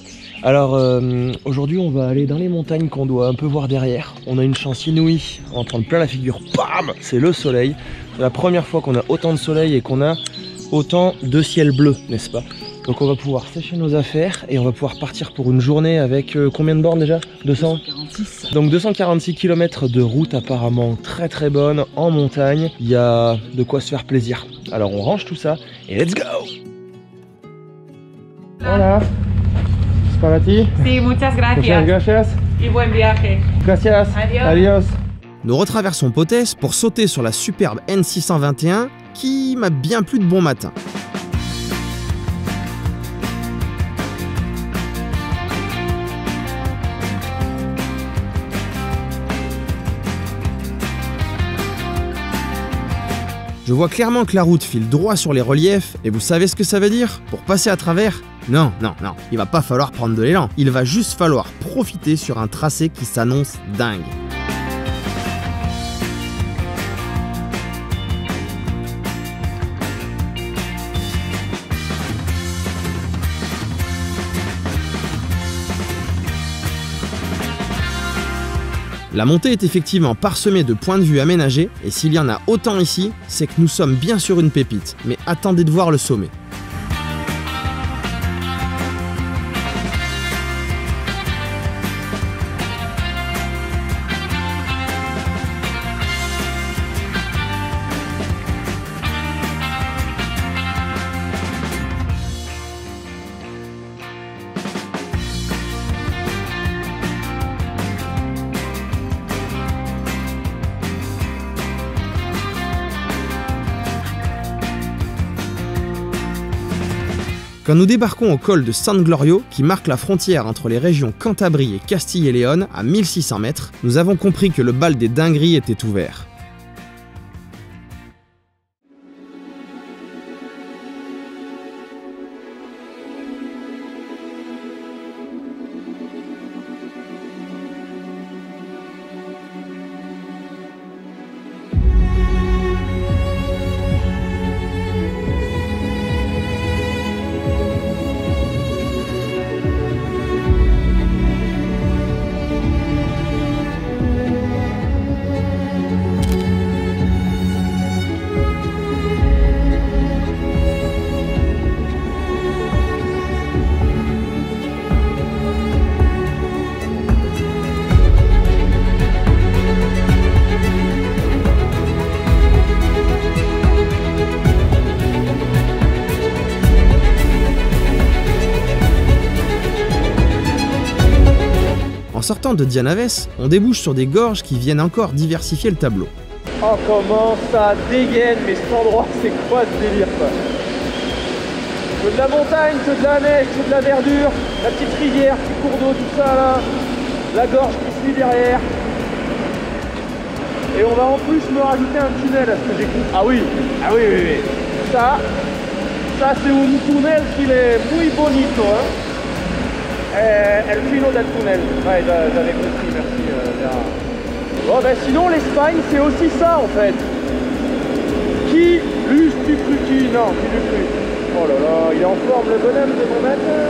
Alors, aujourd'hui, on va aller dans les montagnes qu'on doit un peu voir derrière. On a une chance inouïe, on va en prendre plein la figure. Bam! C'est le soleil. C'est la première fois qu'on a autant de soleil et qu'on a autant de ciel bleu, n'est-ce pas? Donc on va pouvoir sécher nos affaires et on va pouvoir partir pour une journée avec combien de bornes déjà? 246. Donc 246 km de route apparemment très très bonne en montagne. Il y a de quoi se faire plaisir. Alors on range tout ça et let's go! Voilà. Spaghetti. Sí, muchas gracias. Muchas gracias. Y buen viaje. Gracias. Adiós. Adiós. Nous retraversons Potes pour sauter sur la superbe N621 qui m'a bien plu de bon matin. Je vois clairement que la route file droit sur les reliefs et vous savez ce que ça veut dire? Pour passer à travers? Non, il va pas falloir prendre de l'élan. Il va juste falloir profiter sur un tracé qui s'annonce dingue. La montée est effectivement parsemée de points de vue aménagés, et s'il y en a autant ici, c'est que nous sommes bien sur une pépite, mais attendez de voir le sommet. Quand nous débarquons au col de San Glorio, qui marque la frontière entre les régions Cantabrie et Castille et Léon, à 1600 mètres, nous avons compris que le bal des dingueries était ouvert. En sortant de Dianaves, on débouche sur des gorges qui viennent encore diversifier le tableau. Oh comment ça dégaine, mais cet endroit c'est quoi ce délire quoi? Que de la montagne, que de la neige, que de la verdure, la petite rivière, petit cours d'eau, tout ça là, la gorge qui suit derrière. Et on va en plus me rajouter un tunnel à ce que j'écoute. Ah oui. Ça c'est un tunnel qui est muy bonito, hein. El filo del tunnel. Ouais, j'avais compris, merci Vera. Bon ben sinon l'Espagne c'est aussi ça en fait. Qui l'eût-tu cru qui? Non, qui l'eût cru? Oh là là, il est en forme le bonhomme de mon matin.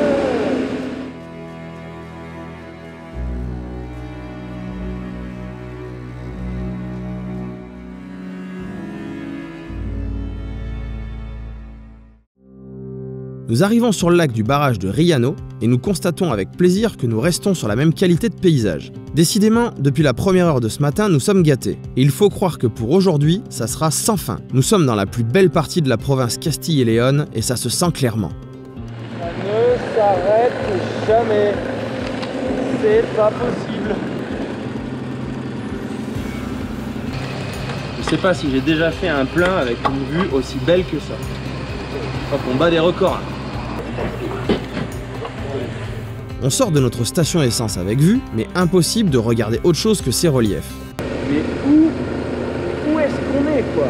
Nous arrivons sur le lac du barrage de Riano et nous constatons avec plaisir que nous restons sur la même qualité de paysage. Décidément, depuis la première heure de ce matin, nous sommes gâtés. Et il faut croire que pour aujourd'hui, ça sera sans fin. Nous sommes dans la plus belle partie de la province Castille et Léon et ça se sent clairement. Ça ne s'arrête jamais. C'est pas possible. Je sais pas si j'ai déjà fait un plein avec une vue aussi belle que ça. Je crois qu'on bat des records. On sort de notre station essence avec vue, mais impossible de regarder autre chose que ces reliefs. Mais où est-ce qu'on est, quoi?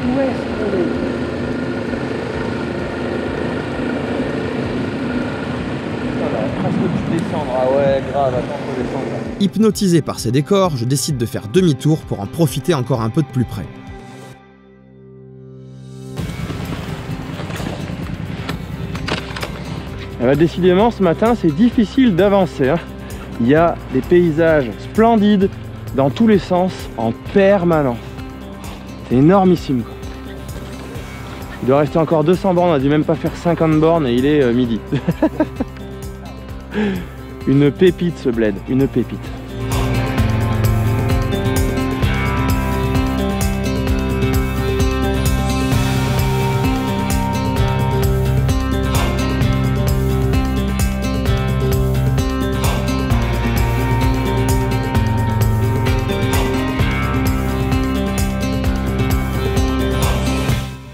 Où est-ce qu'on est? Presque tu descendre. Ah ouais, grave, attends, faut descendre là. Hypnotisé par ces décors, je décide de faire demi-tour pour en profiter encore un peu de plus près. Décidément, ce matin, c'est difficile d'avancer. Hein. Il y a des paysages splendides dans tous les sens, en permanence. C'est énormissime, quoi. Il doit rester encore 200 bornes, on a dû même pas faire 50 bornes et il est midi. Une pépite ce bled, une pépite.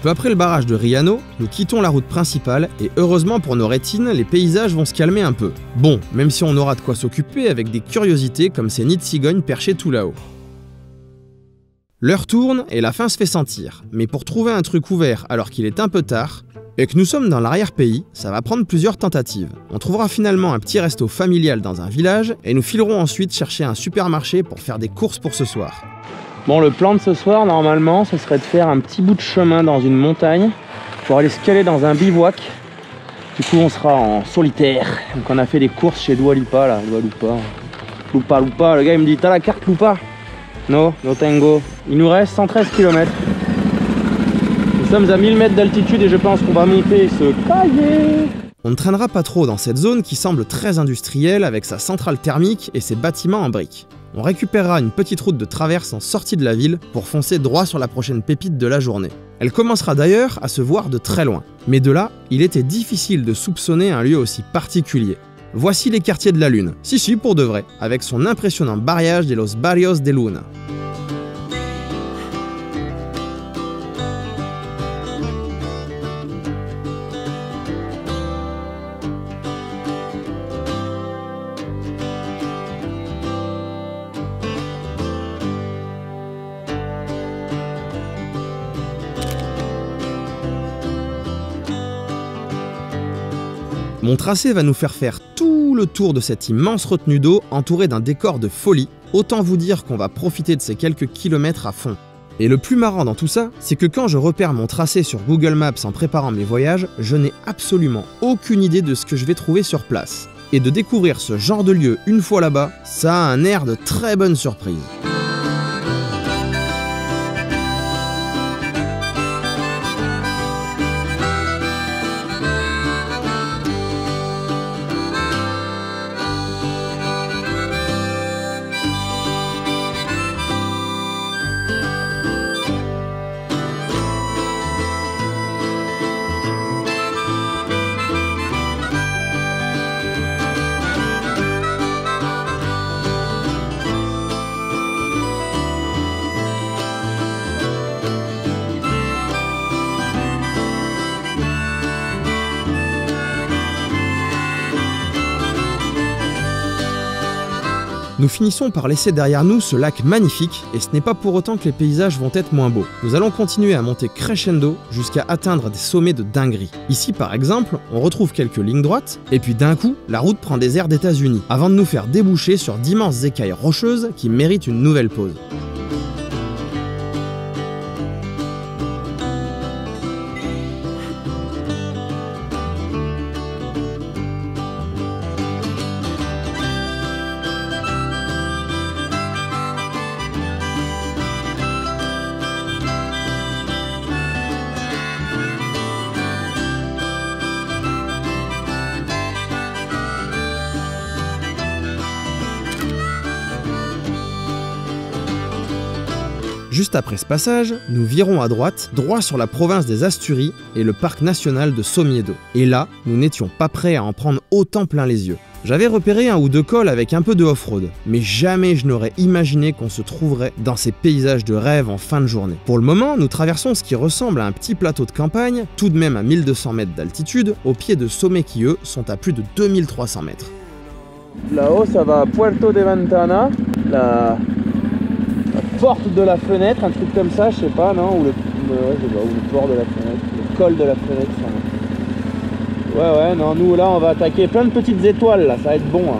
Peu après le barrage de Riano, nous quittons la route principale et heureusement pour nos rétines, les paysages vont se calmer un peu. Bon, même si on aura de quoi s'occuper avec des curiosités comme ces nids de cigognes perchés tout là-haut. L'heure tourne et la faim se fait sentir, mais pour trouver un truc ouvert alors qu'il est un peu tard, et que nous sommes dans l'arrière-pays, ça va prendre plusieurs tentatives. On trouvera finalement un petit resto familial dans un village et nous filerons ensuite chercher un supermarché pour faire des courses pour ce soir. Bon, le plan de ce soir, normalement, ce serait de faire un petit bout de chemin dans une montagne pour aller se caler dans un bivouac. Du coup, on sera en solitaire. Donc, on a fait des courses chez Dua Lipa, là. Dua Lipa. Lupa. Le gars, il me dit, t'as la carte Lupa? No tengo. Il nous reste 113 km. Nous sommes à 1000 mètres d'altitude et je pense qu'on va monter ce cahier. On ne traînera pas trop dans cette zone qui semble très industrielle avec sa centrale thermique et ses bâtiments en briques. On récupérera une petite route de traverse en sortie de la ville pour foncer droit sur la prochaine pépite de la journée. Elle commencera d'ailleurs à se voir de très loin. Mais de là, il était difficile de soupçonner un lieu aussi particulier. Voici les quartiers de la Lune, si pour de vrai, avec son impressionnant barriage de los Barrios de Luna. Mon tracé va nous faire tout le tour de cette immense retenue d'eau entourée d'un décor de folie. Autant vous dire qu'on va profiter de ces quelques kilomètres à fond. Et le plus marrant dans tout ça, c'est que quand je repère mon tracé sur Google Maps en préparant mes voyages, je n'ai absolument aucune idée de ce que je vais trouver sur place. Et de découvrir ce genre de lieu une fois là-bas, ça a un air de très bonne surprise. Nous finissons par laisser derrière nous ce lac magnifique, et ce n'est pas pour autant que les paysages vont être moins beaux. Nous allons continuer à monter crescendo jusqu'à atteindre des sommets de dinguerie. Ici par exemple, on retrouve quelques lignes droites, et puis d'un coup, la route prend des airs d'États-Unis, avant de nous faire déboucher sur d'immenses écailles rocheuses qui méritent une nouvelle pause. Juste après ce passage, nous virons à droite, droit sur la province des Asturies et le parc national de Somiedo. Et là, nous n'étions pas prêts à en prendre autant plein les yeux. J'avais repéré un ou deux cols avec un peu de off-road, mais jamais je n'aurais imaginé qu'on se trouverait dans ces paysages de rêve en fin de journée. Pour le moment, nous traversons ce qui ressemble à un petit plateau de campagne, tout de même à 1200 mètres d'altitude, au pied de sommets qui eux sont à plus de 2300 mètres. Là-haut, ça va à Puerto de Ventana, la porte de la fenêtre, un truc comme ça, je sais pas, non, ou le port de la fenêtre, le col de la fenêtre, ça. Ouais, non, nous là, on va attaquer plein de petites étoiles, là, ça va être bon. Hein.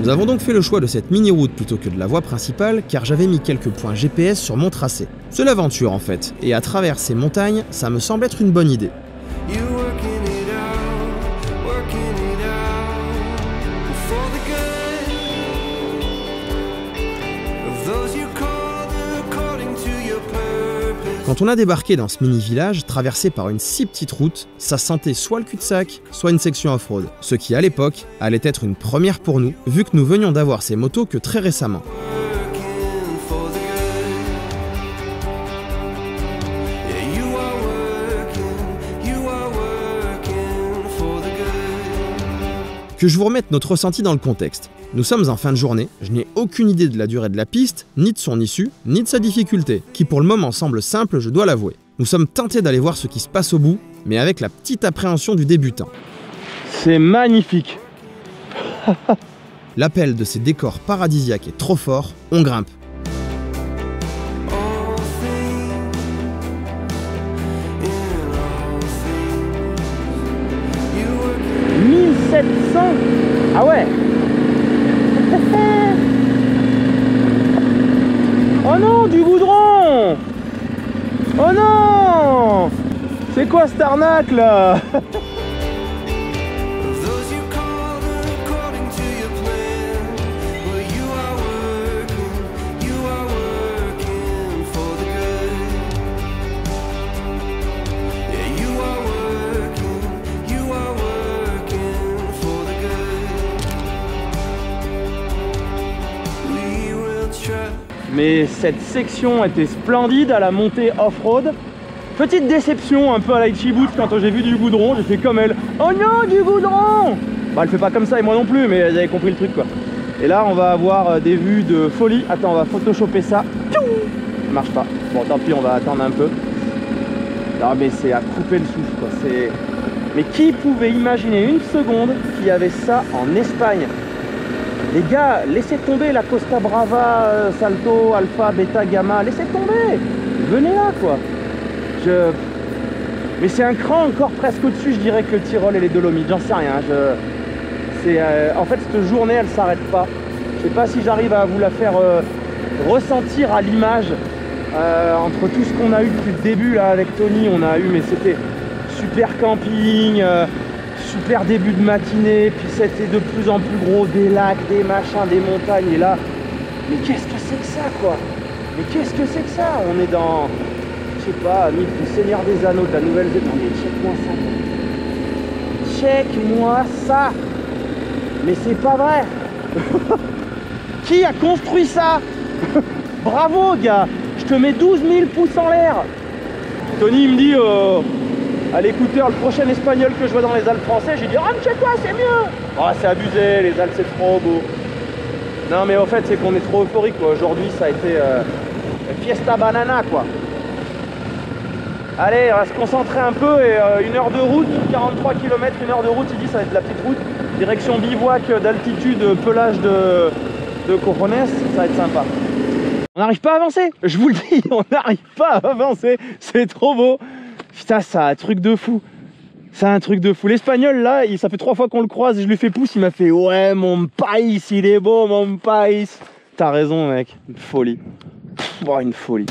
Nous avons donc fait le choix de cette mini-route plutôt que de la voie principale, car j'avais mis quelques points GPS sur mon tracé. C'est l'aventure en fait, et à travers ces montagnes, ça me semble être une bonne idée. Quand on a débarqué dans ce mini-village, traversé par une si petite route, ça sentait soit le cul-de-sac, soit une section off-road. Ce qui, à l'époque, allait être une première pour nous, vu que nous venions d'avoir ces motos que très récemment. Que je vous remette notre ressenti dans le contexte. Nous sommes en fin de journée, je n'ai aucune idée de la durée de la piste, ni de son issue, ni de sa difficulté, qui pour le moment semble simple, je dois l'avouer. Nous sommes tentés d'aller voir ce qui se passe au bout, mais avec la petite appréhension du débutant. C'est magnifique. L'appel de ces décors paradisiaques est trop fort, on grimpe. Ah ouais. Oh non, du goudron. Oh non. C'est quoi cette arnaque là? Mais cette section était splendide à la montée off-road. Petite déception un peu à la Ichibout quand j'ai vu du goudron, j'ai fait comme elle. Oh non, du goudron! Bah elle fait pas comme ça et moi non plus, mais elle avait compris le truc quoi. Et là on va avoir des vues de folie. Attends, on va photoshopper ça. Ça marche pas. Bon tant pis, on va attendre un peu. Non mais c'est à couper le souffle quoi. Mais qui pouvait imaginer une seconde qu'il y avait ça en Espagne? Les gars, laissez tomber la Costa Brava, Salto, Alpha, Beta, Gamma, laissez tomber. Venez là quoi. Mais c'est un cran encore presque au-dessus, je dirais, que le Tyrol et les Dolomites, j'en sais rien. En fait, cette journée, elle s'arrête pas. Je sais pas si j'arrive à vous la faire ressentir à l'image. Entre tout ce qu'on a eu depuis le début là avec Tony, on a eu, mais c'était super camping, super début de matinée, puis c'était de plus en plus gros, des lacs, des machins, des montagnes, et là, mais qu'est-ce que c'est que ça quoi? Mais qu'est-ce que c'est que ça? On est dans, je sais pas, mythe du Seigneur des Anneaux, de la Nouvelle-Zélande. Non mais check-moi ça. Mais c'est pas vrai. Qui a construit ça? Bravo gars, je te mets 12 000 pouces en l'air. Tony me dit à l'écouteur, le prochain espagnol que je vois dans les Alpes français, j'ai dit rentre chez toi, c'est mieux. Oh c'est abusé, les Alpes c'est trop beau. Non mais en fait c'est qu'on est trop euphorique quoi. Aujourd'hui ça a été fiesta banana quoi. Allez, on va se concentrer un peu et 1 heure de route, 43 km, 1 heure de route, il dit ça va être la petite route. Direction bivouac d'altitude, pelage de cojones, ça va être sympa. On n'arrive pas à avancer, je vous le dis, on n'arrive pas à avancer, c'est trop beau. Putain, c'est un truc de fou. C'est un truc de fou. L'espagnol là, ça fait 3 fois qu'on le croise et je lui fais pouce, il m'a fait ouais mon país, il est beau mon país. T'as raison mec, une folie. Oh, une folie.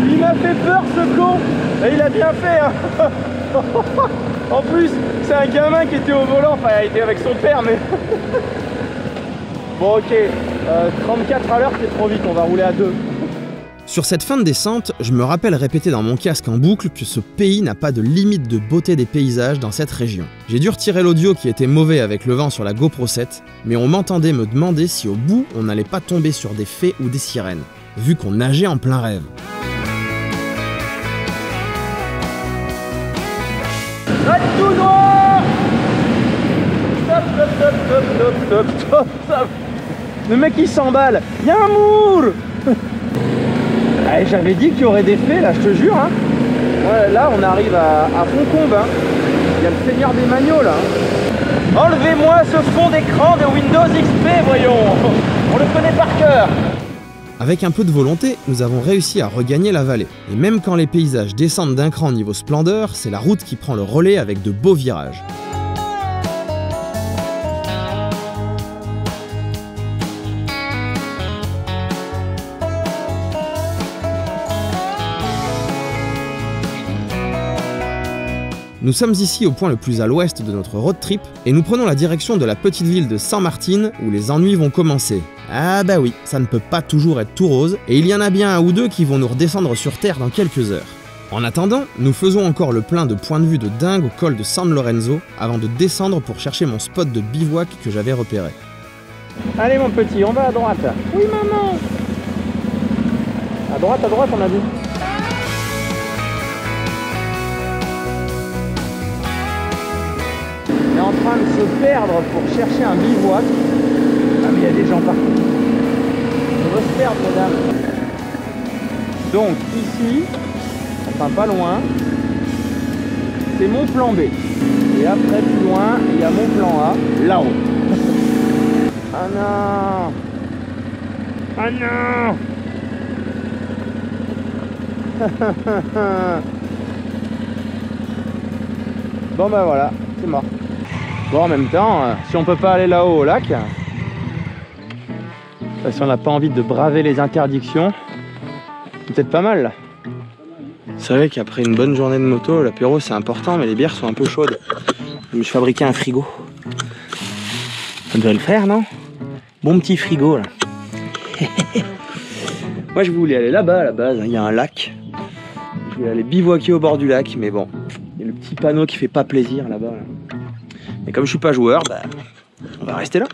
Il m'a fait peur ce con. Et il a bien fait hein. En plus c'est un gamin qui était au volant, enfin il était avec son père mais Bon ok, 34 à l'heure c'est trop vite, on va rouler à 2. Sur cette fin de descente, je me rappelle répéter dans mon casque en boucle que ce pays n'a pas de limite de beauté des paysages dans cette région. J'ai dû retirer l'audio qui était mauvais avec le vent sur la GoPro 7, mais on m'entendait me demander si au bout on n'allait pas tomber sur des fées ou des sirènes, vu qu'on nageait en plein rêve. Allez tout droit. Stop. Le mec il s'emballe, y'a un moule. J'avais dit qu'il y aurait des fées là, je te jure. Hein. Ouais, là on arrive à Foncombe. Hein. Il y a le Seigneur des Magnots là. Hein. Enlevez-moi ce fond d'écran de Windows XP, voyons. On le connaît par cœur. Avec un peu de volonté, nous avons réussi à regagner la vallée. Et même quand les paysages descendent d'un cran niveau splendeur, c'est la route qui prend le relais avec de beaux virages. Nous sommes ici au point le plus à l'ouest de notre road trip et nous prenons la direction de la petite ville de San Martín où les ennuis vont commencer. Ah bah oui, ça ne peut pas toujours être tout rose et il y en a bien un ou deux qui vont nous redescendre sur terre dans quelques heures. En attendant, nous faisons encore le plein de points de vue de dingue au col de San Lorenzo avant de descendre pour chercher mon spot de bivouac que j'avais repéré. Allez mon petit, on va à droite. Oui maman. À droite on a dit. On est en train de se perdre pour chercher un bivouac. Ah mais il y a des gens partout. On va se perdre mesdames. Donc ici, enfin pas loin, c'est mon plan B. Et après plus loin, il y a mon plan A, là-haut. Ah non. Ah non. Bon bah voilà, c'est mort. Bon en même temps, si on peut pas aller là-haut au lac, si on n'a pas envie de braver les interdictions, c'est peut-être pas mal là. C'est vrai qu'après une bonne journée de moto, l'apéro c'est important mais les bières sont un peu chaudes. Je me suis fabriqué un frigo. Ça devrait le faire non? Bon petit frigo là. Moi je voulais aller là-bas à la base, il y a un lac. Je voulais aller bivouaquer au bord du lac mais bon, il y a le petit panneau qui fait pas plaisir là-bas. Là. Mais comme je suis pas joueur, bah, on va rester là.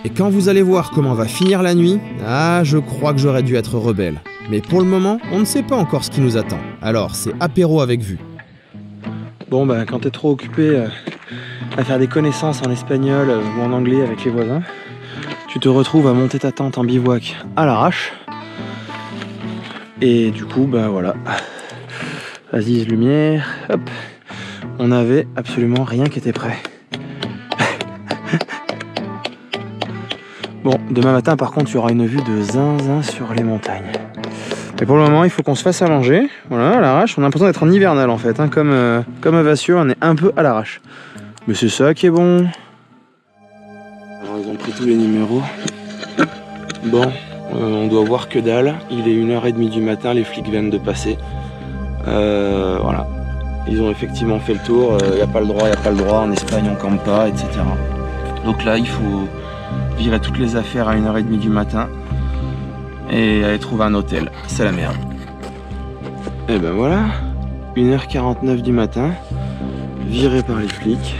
Et quand vous allez voir comment va finir la nuit, ah, je crois que j'aurais dû être rebelle. Mais pour le moment, on ne sait pas encore ce qui nous attend. Alors, c'est apéro avec vue. Bon, bah, quand t'es trop occupé à faire des connaissances en espagnol ou en anglais avec les voisins, tu te retrouves à monter ta tente en bivouac à l'arrache. Et du coup, bah voilà. Vas-y, lumière, hop. On avait absolument rien qui était prêt. Bon, demain matin par contre il y aura une vue de zinzin sur les montagnes. Mais pour le moment il faut qu'on se fasse à manger. Voilà, à l'arrache, on a l'impression d'être en hivernal en fait, hein, comme à Vasseur, on est un peu à l'arrache. Mais c'est ça qui est bon. Alors ils ont pris tous les numéros. Bon, on doit voir que dalle. Il est 1h30 du matin, les flics viennent de passer. Voilà. Ils ont effectivement fait le tour, y a pas le droit, en Espagne on campe pas, etc. Donc là il faut virer toutes les affaires à 1h30 du matin et aller trouver un hôtel, c'est la merde. Et ben voilà, 1h49 du matin, viré par les flics.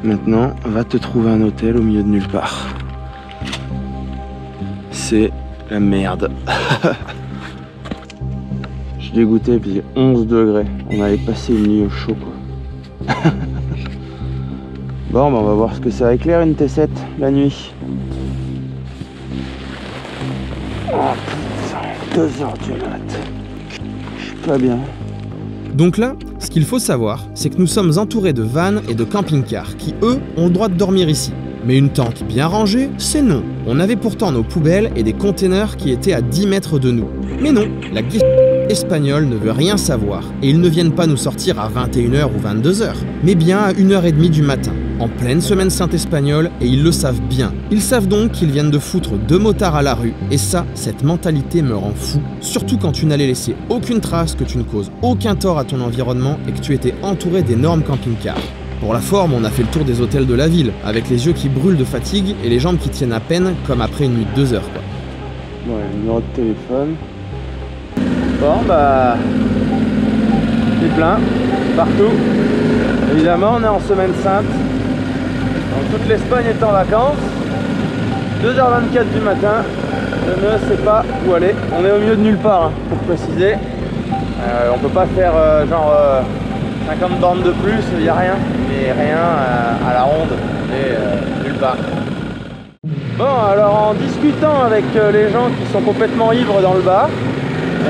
Maintenant, va te trouver un hôtel au milieu de nulle part. C'est la merde. Je suis dégoûté, puis 11 degrés. On allait passer une nuit au chaud, quoi. Bon, bah on va voir ce que ça éclaire une T7 la nuit. Oh putain, 2h du mat. Je suis pas bien. Donc là, ce qu'il faut savoir, c'est que nous sommes entourés de vannes et de camping-cars qui, eux, ont le droit de dormir ici. Mais une tente bien rangée, c'est non. On avait pourtant nos poubelles et des containers qui étaient à 10 mètres de nous. Mais non, la guiche espagnole ne veut rien savoir et ils ne viennent pas nous sortir à 21h ou 22h, mais bien à 1h30 du matin, en pleine semaine sainte espagnole, et ils le savent bien. Ils savent donc qu'ils viennent de foutre 2 motards à la rue, et ça, cette mentalité me rend fou. Surtout quand tu n'allais laisser aucune trace, que tu ne causes aucun tort à ton environnement et que tu étais entouré d'énormes camping-cars. Pour la forme, on a fait le tour des hôtels de la ville, avec les yeux qui brûlent de fatigue et les jambes qui tiennent à peine, comme après une nuit de 2 heures, quoi. Ouais, le numéro de téléphone. Bon, bah... c'est plein, partout. Évidemment, on est en semaine sainte. Donc, toute l'Espagne est en vacances. 2h24 du matin. Je ne sais pas où aller. On est au milieu de nulle part, hein, pour préciser. On peut pas faire 50 bornes de plus, il n'y a rien. Mais rien à la ronde, et nulle part. Bon, alors en discutant avec les gens qui sont complètement ivres dans le bar,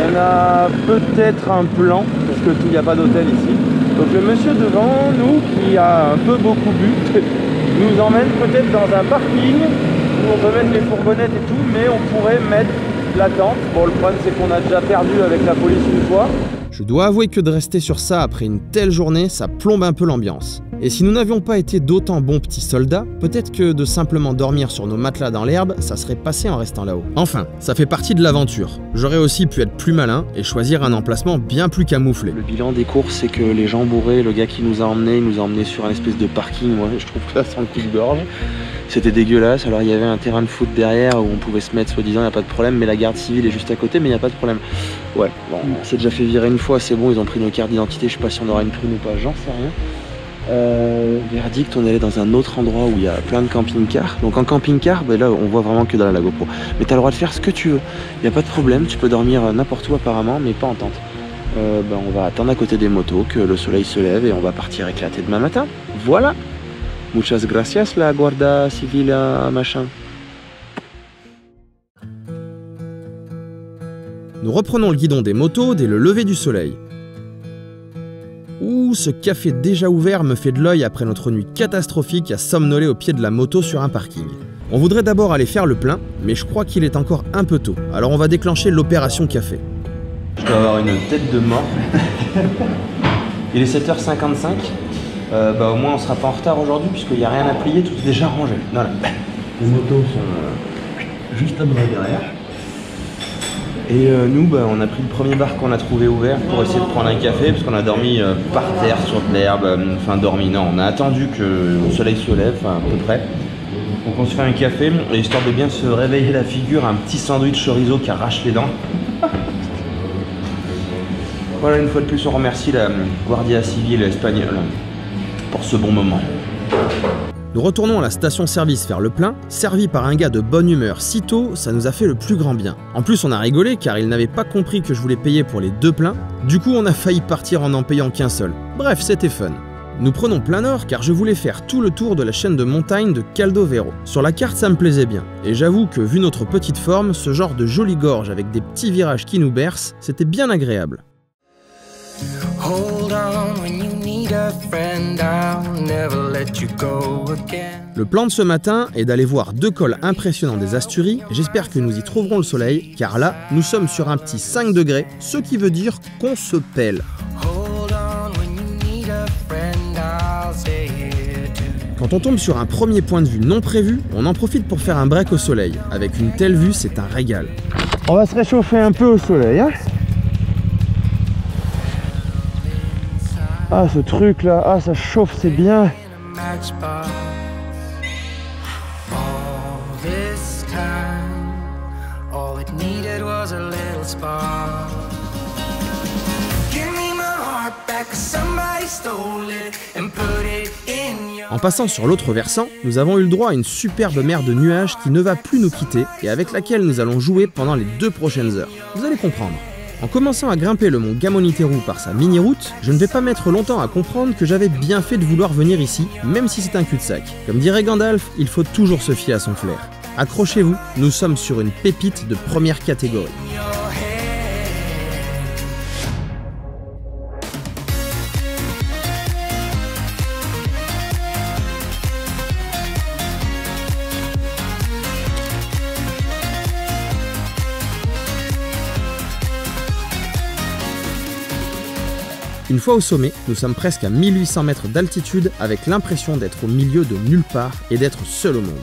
on a peut-être un plan, parce que il n'y a pas d'hôtel ici. Donc le monsieur devant nous, qui a un peu beaucoup bu, nous emmène peut-être dans un parking où on peut mettre les fourgonnettes et tout, mais on pourrait mettre la tente. Bon, le problème c'est qu'on a déjà perdu avec la police une fois. Je dois avouer que de rester sur ça après une telle journée, ça plombe un peu l'ambiance. Et si nous n'avions pas été d'autant bons petits soldats, peut-être que de simplement dormir sur nos matelas dans l'herbe, ça serait passé en restant là-haut. Enfin, ça fait partie de l'aventure. J'aurais aussi pu être plus malin et choisir un emplacement bien plus camouflé. Le bilan des courses, c'est que les gens bourrés, le gars qui nous a emmenés, il nous a emmenés sur un espèce de parking, moi je trouve que là sans le coup de gorge. C'était dégueulasse, alors il y avait un terrain de foot derrière où on pouvait se mettre soi-disant, il n'y a pas de problème, mais la garde civile est juste à côté, mais il n'y a pas de problème. Ouais, bon, on s'est déjà fait virer une fois, c'est bon, ils ont pris nos cartes d'identité, je sais pas si on aura une prime ou pas, j'en sais rien. Verdict, on est allé dans un autre endroit où il y a plein de camping-cars. Donc en camping-car, ben là on voit vraiment que dans la GoPro. Mais tu as le droit de faire ce que tu veux, il n'y a pas de problème, tu peux dormir n'importe où apparemment, mais pas en tente. Ben, on va attendre à côté des motos que le soleil se lève et on va partir éclater demain matin. Voilà. Muchas gracias la Guardia Civil machin. Nous reprenons le guidon des motos dès le lever du soleil. Ouh, ce café déjà ouvert me fait de l'œil après notre nuit catastrophique à somnoler au pied de la moto sur un parking. On voudrait d'abord aller faire le plein, mais je crois qu'il est encore un peu tôt, alors on va déclencher l'opération café. Je dois avoir une tête de mort. Il est 7h55. Bah au moins on sera pas en retard aujourd'hui puisqu'il n'y a rien à plier, tout est déjà rangé. Voilà. Les motos sont juste à bras derrière. Et nous, bah, on a pris le premier bar qu'on a trouvé ouvert pour essayer de prendre un café parce qu'on a dormi par terre sur de l'herbe, enfin dormi, non, on a attendu que le soleil se lève, à peu près. Donc on se fait un café, et histoire de bien se réveiller la figure, un petit sandwich chorizo qui arrache les dents. Voilà, une fois de plus, on remercie la Guardia Civil espagnole pour ce bon moment. Nous retournons à la station-service faire le plein, servi par un gars de bonne humeur si tôt, ça nous a fait le plus grand bien. En plus on a rigolé car il n'avait pas compris que je voulais payer pour les 2 pleins, du coup on a failli partir en n'en payant qu'un seul. Bref, c'était fun. Nous prenons plein nord car je voulais faire tout le tour de la chaîne de montagnes de Caldovero. Sur la carte ça me plaisait bien, et j'avoue que vu notre petite forme, ce genre de jolie gorge avec des petits virages qui nous bercent, c'était bien agréable. Le plan de ce matin est d'aller voir 2 cols impressionnants des Asturies. J'espère que nous y trouverons le soleil, car là, nous sommes sur un petit 5 degrés, ce qui veut dire qu'on se pèle. Quand on tombe sur un premier point de vue non prévu, on en profite pour faire un break au soleil. Avec une telle vue, c'est un régal. On va se réchauffer un peu au soleil, hein. Ah, ce truc là, ah, ça chauffe, c'est bien. En passant sur l'autre versant, nous avons eu le droit à une superbe mer de nuages qui ne va plus nous quitter et avec laquelle nous allons jouer pendant les 2 prochaines heures. Vous allez comprendre. En commençant à grimper le mont Gamoniteru par sa mini-route, je ne vais pas mettre longtemps à comprendre que j'avais bien fait de vouloir venir ici, même si c'est un cul-de-sac. Comme dirait Gandalf, il faut toujours se fier à son flair. Accrochez-vous, nous sommes sur une pépite de première catégorie. Une fois au sommet, nous sommes presque à 1800 mètres d'altitude avec l'impression d'être au milieu de nulle part et d'être seul au monde.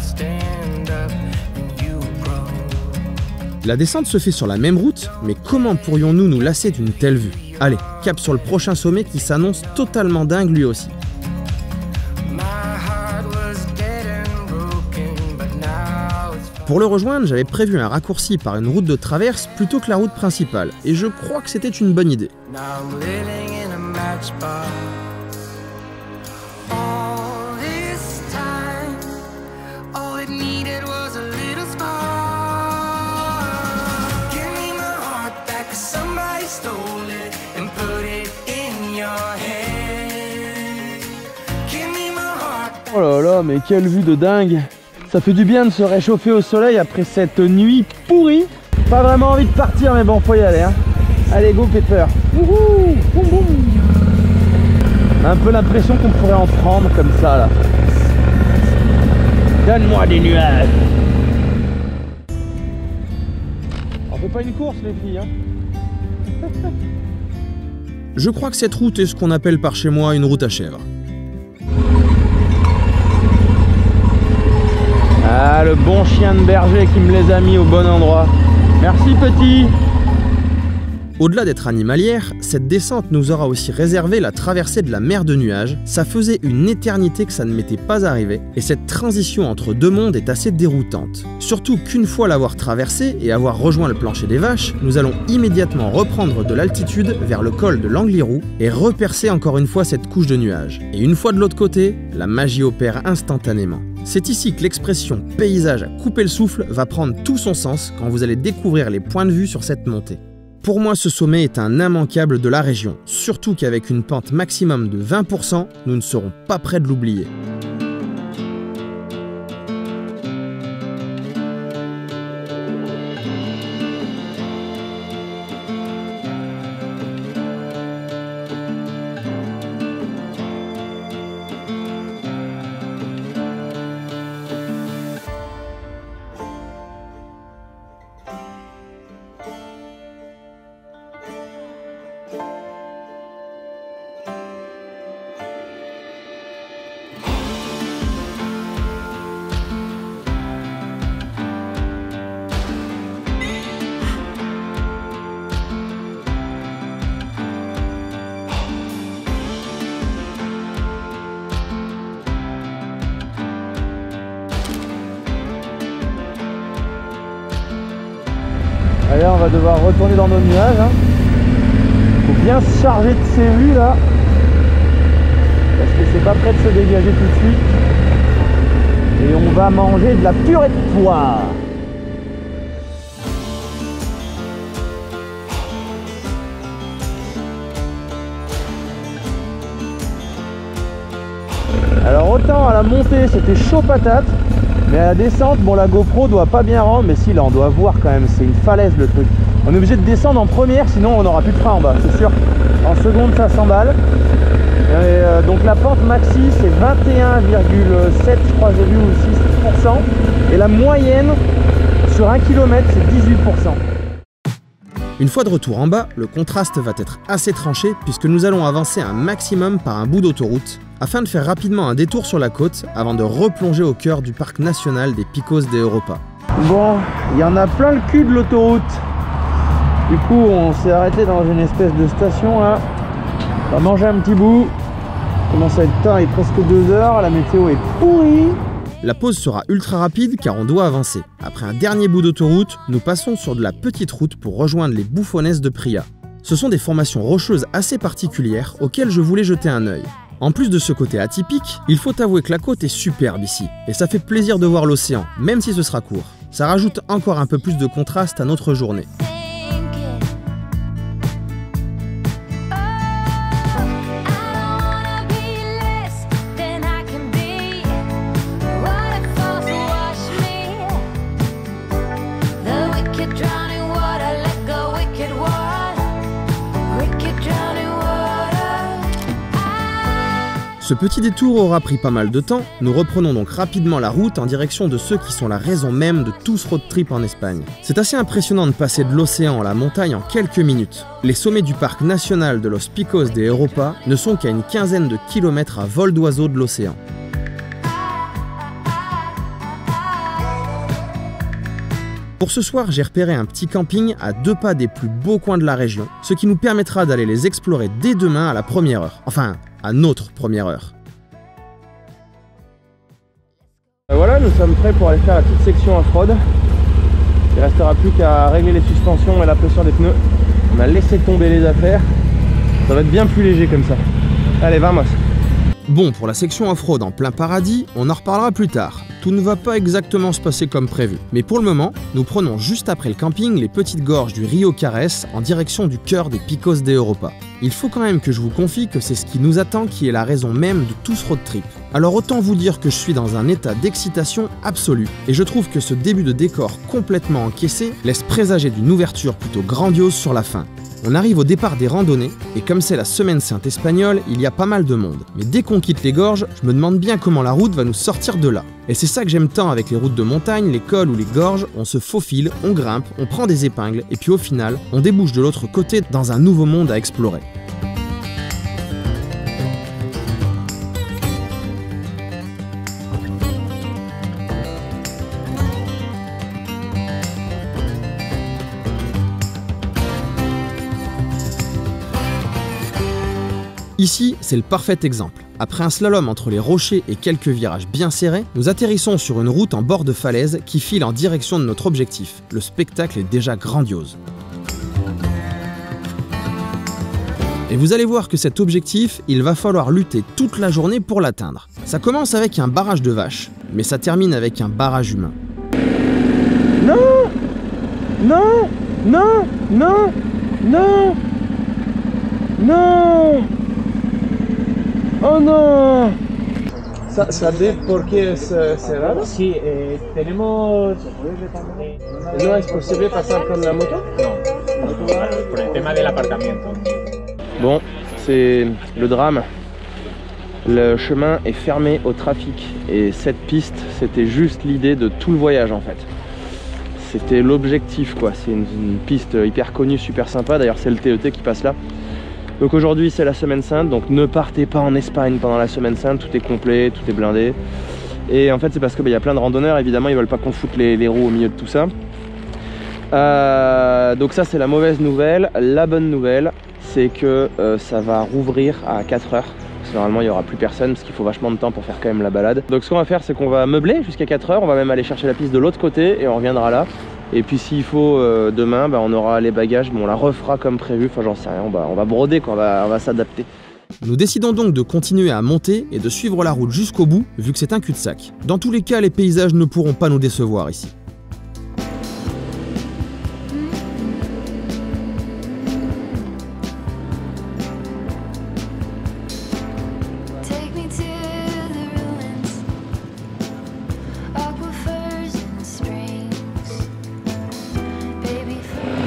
stand up and you grow. La descente se fait sur la même route, mais comment pourrions-nous nous lasser d'une telle vue? Allez, cap sur le prochain sommet qui s'annonce totalement dingue lui aussi. My heart was dead and broken, but now it's Pour le rejoindre, j'avais prévu un raccourci par une route de traverse plutôt que la route principale, et je crois que c'était une bonne idée. now I'm living in a matchbox. All this time, all it needed was a little spark. Give me my heart back, 'cause somebody stole it and put it in your head. Give me my heart back. Oh là là, mais quelle vue de dingue! Ça fait du bien de se réchauffer au soleil après cette nuit pourrie. Pas vraiment envie de partir, mais bon, faut y aller. Hein. Allez, go Pepper. Wouhou, wouhou. Un peu l'impression qu'on pourrait en prendre comme ça là. Donne-moi des nuages. On fait pas une course les filles. Hein. Je crois que cette route est ce qu'on appelle par chez moi une route à chèvres. Ah, le bon chien de berger qui me les a mis au bon endroit. Merci petit. Au-delà d'être animalière, cette descente nous aura aussi réservé la traversée de la mer de nuages. Ça faisait une éternité que ça ne m'était pas arrivé, et cette transition entre deux mondes est assez déroutante. Surtout qu'une fois l'avoir traversée et avoir rejoint le plancher des vaches, nous allons immédiatement reprendre de l'altitude vers le col de l'Angliru et repercer encore une fois cette couche de nuages. Et une fois de l'autre côté, la magie opère instantanément. C'est ici que l'expression « paysage à couper le souffle » va prendre tout son sens quand vous allez découvrir les points de vue sur cette montée. Pour moi, ce sommet est un immanquable de la région, surtout qu'avec une pente maximum de 20%, nous ne serons pas près de l'oublier. Allez, on va devoir retourner dans nos nuages. Hein. Faut bien se charger de ces vues là. Parce que c'est pas prêt de se dégager tout de suite. Et on va manger de la purée de poire. Alors autant à la montée c'était chaud patate, mais à la descente, bon la GoPro doit pas bien rendre, mais si là on doit voir quand même, c'est une falaise le truc. On est obligé de descendre en première, sinon on n'aura plus de frein en bas, c'est sûr. En seconde ça s'emballe. Donc la pente maxi c'est 21,7 je crois j'ai vu, ou 6%. Et la moyenne sur 1 km c'est 18%. Une fois de retour en bas, le contraste va être assez tranché puisque nous allons avancer un maximum par un bout d'autoroute afin de faire rapidement un détour sur la côte avant de replonger au cœur du parc national des Picos de Europa. Bon, il y en a plein le cul de l'autoroute. Du coup, on s'est arrêté dans une espèce de station là. On va manger un petit bout. Il commence à être tard, il est presque 2 heures, la météo est pourrie. La pause sera ultra rapide car on doit avancer. Après un dernier bout d'autoroute, nous passons sur de la petite route pour rejoindre les Bufones de Pria. Ce sont des formations rocheuses assez particulières auxquelles je voulais jeter un œil. En plus de ce côté atypique, il faut avouer que la côte est superbe ici, et ça fait plaisir de voir l'océan, même si ce sera court. Ça rajoute encore un peu plus de contraste à notre journée. Ce petit détour aura pris pas mal de temps, nous reprenons donc rapidement la route en direction de ceux qui sont la raison même de tout ce road trip en Espagne. C'est assez impressionnant de passer de l'océan à la montagne en quelques minutes. Les sommets du parc national de Los Picos de Europa ne sont qu'à une quinzaine de kilomètres à vol d'oiseau de l'océan. Pour ce soir, j'ai repéré un petit camping à 2 pas des plus beaux coins de la région, ce qui nous permettra d'aller les explorer dès demain à la première heure. Enfin, à notre première heure. Voilà, nous sommes prêts pour aller faire la petite section off-road. Il ne restera plus qu'à régler les suspensions et la pression des pneus. On a laissé tomber les affaires. Ça va être bien plus léger comme ça. Allez, vamos. Bon, pour la section off-road en plein paradis, on en reparlera plus tard. Tout ne va pas exactement se passer comme prévu. Mais pour le moment, nous prenons juste après le camping les petites gorges du Rio Carès en direction du cœur des Picos de Europa. Il faut quand même que je vous confie que c'est ce qui nous attend qui est la raison même de tout ce road trip. Alors autant vous dire que je suis dans un état d'excitation absolue, et je trouve que ce début de décor complètement encaissé laisse présager d'une ouverture plutôt grandiose sur la fin. On arrive au départ des randonnées, et comme c'est la Semaine Sainte espagnole, il y a pas mal de monde. Mais dès qu'on quitte les gorges, je me demande bien comment la route va nous sortir de là. Et c'est ça que j'aime tant avec les routes de montagne, les cols ou les gorges, on se faufile, on grimpe, on prend des épingles, et puis au final, on débouche de l'autre côté dans un nouveau monde à explorer. Ici, c'est le parfait exemple. Après un slalom entre les rochers et quelques virages bien serrés, nous atterrissons sur une route en bord de falaise qui file en direction de notre objectif. Le spectacle est déjà grandiose. Et vous allez voir que cet objectif, il va falloir lutter toute la journée pour l'atteindre. Ça commence avec un barrage de vaches, mais ça termine avec un barrage humain. Non! Non! Non! Non! Non! Non! ¡Oh no! ¿Sabes por qué es cerrado? Sí, tenemos... ¿No es posible pasar con la moto? No, por el tema del aparcamiento. Bon, c'est le drame. Le chemin est fermé au trafic et cette piste, c'était juste l'idée de tout le voyage en fait. C'était l'objectif quoi, c'est une piste hyper connue, super sympa, d'ailleurs c'est le TET qui passe là. Donc aujourd'hui c'est la Semaine Sainte, donc ne partez pas en Espagne pendant la Semaine Sainte, tout est complet, tout est blindé. Et en fait c'est parce qu'il y a plein de randonneurs, évidemment ils veulent pas qu'on foute les roues au milieu de tout ça. Donc ça c'est la mauvaise nouvelle. La bonne nouvelle c'est que ça va rouvrir à 4 heures. Parce que normalement il n'y aura plus personne parce qu'il faut vachement de temps pour faire quand même la balade. Donc ce qu'on va faire c'est qu'on va meubler jusqu'à 4 heures, on va même aller chercher la piste de l'autre côté et on reviendra là. Et puis s'il faut demain, on aura les bagages, mais on la refera comme prévu, enfin j'en sais rien, on va broder quoi, on va s'adapter. Nous décidons donc de continuer à monter et de suivre la route jusqu'au bout, vu que c'est un cul-de-sac. Dans tous les cas, les paysages ne pourront pas nous décevoir ici.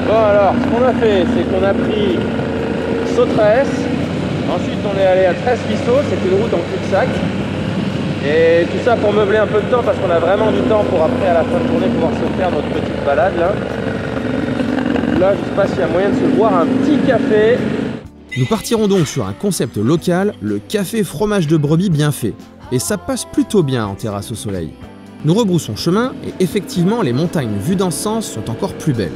Bon alors, ce qu'on a fait, c'est qu'on a pris Sautrès, ensuite on est allé à Tres-Lisso, c'était une route en cul-de-sac. Et tout ça pour meubler un peu de temps, parce qu'on a vraiment du temps pour après, à la fin de journée, pouvoir se faire notre petite balade là. Là, je sais pas s'il y a moyen de se boire un petit café. Nous partirons donc sur un concept local, le café fromage de brebis bien fait. Et ça passe plutôt bien en terrasse au soleil. Nous rebroussons chemin et effectivement les montagnes vues dans ce sens sont encore plus belles.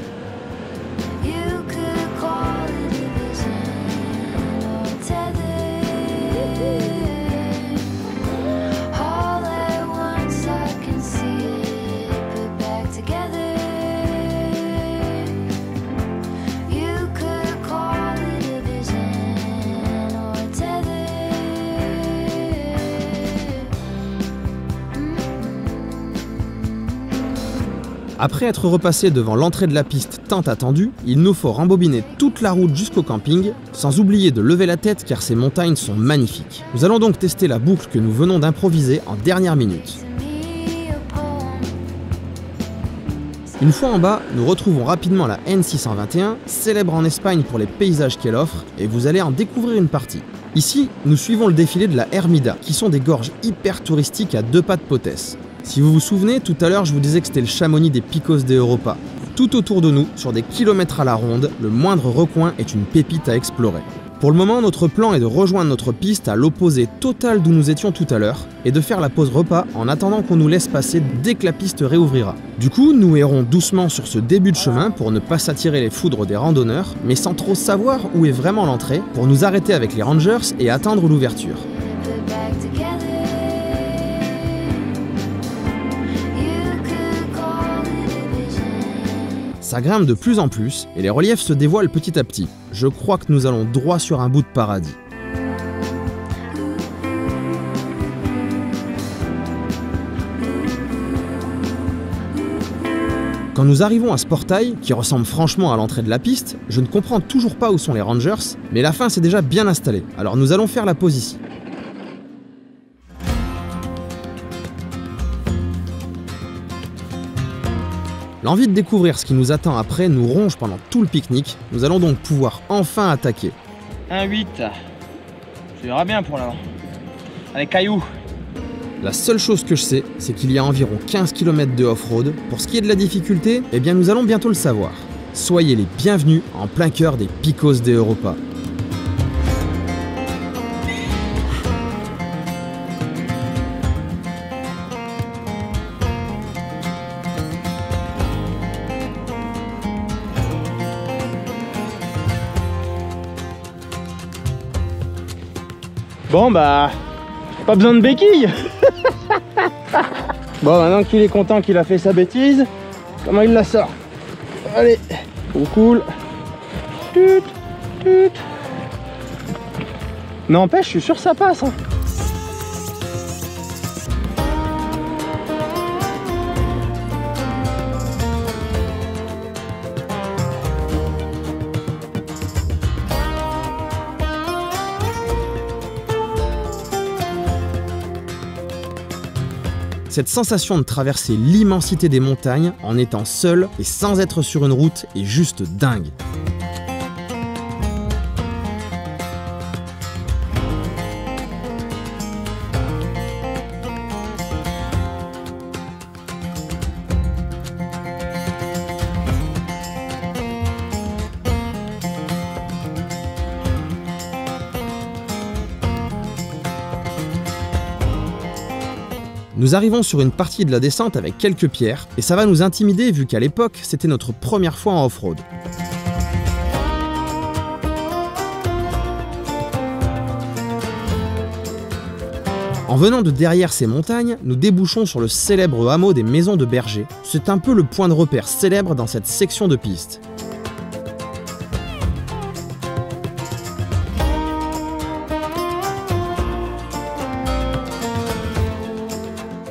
Après être repassé devant l'entrée de la piste tant attendue, il nous faut rembobiner toute la route jusqu'au camping, sans oublier de lever la tête car ces montagnes sont magnifiques. Nous allons donc tester la boucle que nous venons d'improviser en dernière minute. Une fois en bas, nous retrouvons rapidement la N621, célèbre en Espagne pour les paysages qu'elle offre, et vous allez en découvrir une partie. Ici, nous suivons le défilé de la Hermida, qui sont des gorges hyper touristiques à 2 pas de Potes. Si vous vous souvenez, tout à l'heure je vous disais que c'était le Chamonix des Picos de Europa. Tout autour de nous, sur des kilomètres à la ronde, le moindre recoin est une pépite à explorer. Pour le moment, notre plan est de rejoindre notre piste à l'opposé total d'où nous étions tout à l'heure et de faire la pause repas en attendant qu'on nous laisse passer dès que la piste réouvrira. Du coup, nous errons doucement sur ce début de chemin pour ne pas s'attirer les foudres des randonneurs, mais sans trop savoir où est vraiment l'entrée, pour nous arrêter avec les rangers et attendre l'ouverture. Ça grimpe de plus en plus et les reliefs se dévoilent petit à petit. Je crois que nous allons droit sur un bout de paradis. Quand nous arrivons à ce portail, qui ressemble franchement à l'entrée de la piste, je ne comprends toujours pas où sont les rangers, mais la fin s'est déjà bien installée, alors nous allons faire la pause ici. L'envie de découvrir ce qui nous attend après nous ronge pendant tout le pique-nique, nous allons donc pouvoir enfin attaquer. 1,8. Ça ira bien pour l'avant. Allez, cailloux. La seule chose que je sais, c'est qu'il y a environ 15 km de off-road. Pour ce qui est de la difficulté, eh bien nous allons bientôt le savoir. Soyez les bienvenus en plein cœur des Picos de Europa. Bon bah, pas besoin de béquilles. Bon, maintenant qu'il est content qu'il a fait sa bêtise, comment il la sort? Allez, cool. Tut, tut. N'empêche, je suis sûr que ça passe. Hein. Cette sensation de traverser l'immensité des montagnes en étant seul et sans être sur une route est juste dingue. Nous arrivons sur une partie de la descente avec quelques pierres, et ça va nous intimider vu qu'à l'époque, c'était notre première fois en off-road. En venant de derrière ces montagnes, nous débouchons sur le célèbre hameau des Maisons de Berger. C'est un peu le point de repère célèbre dans cette section de piste.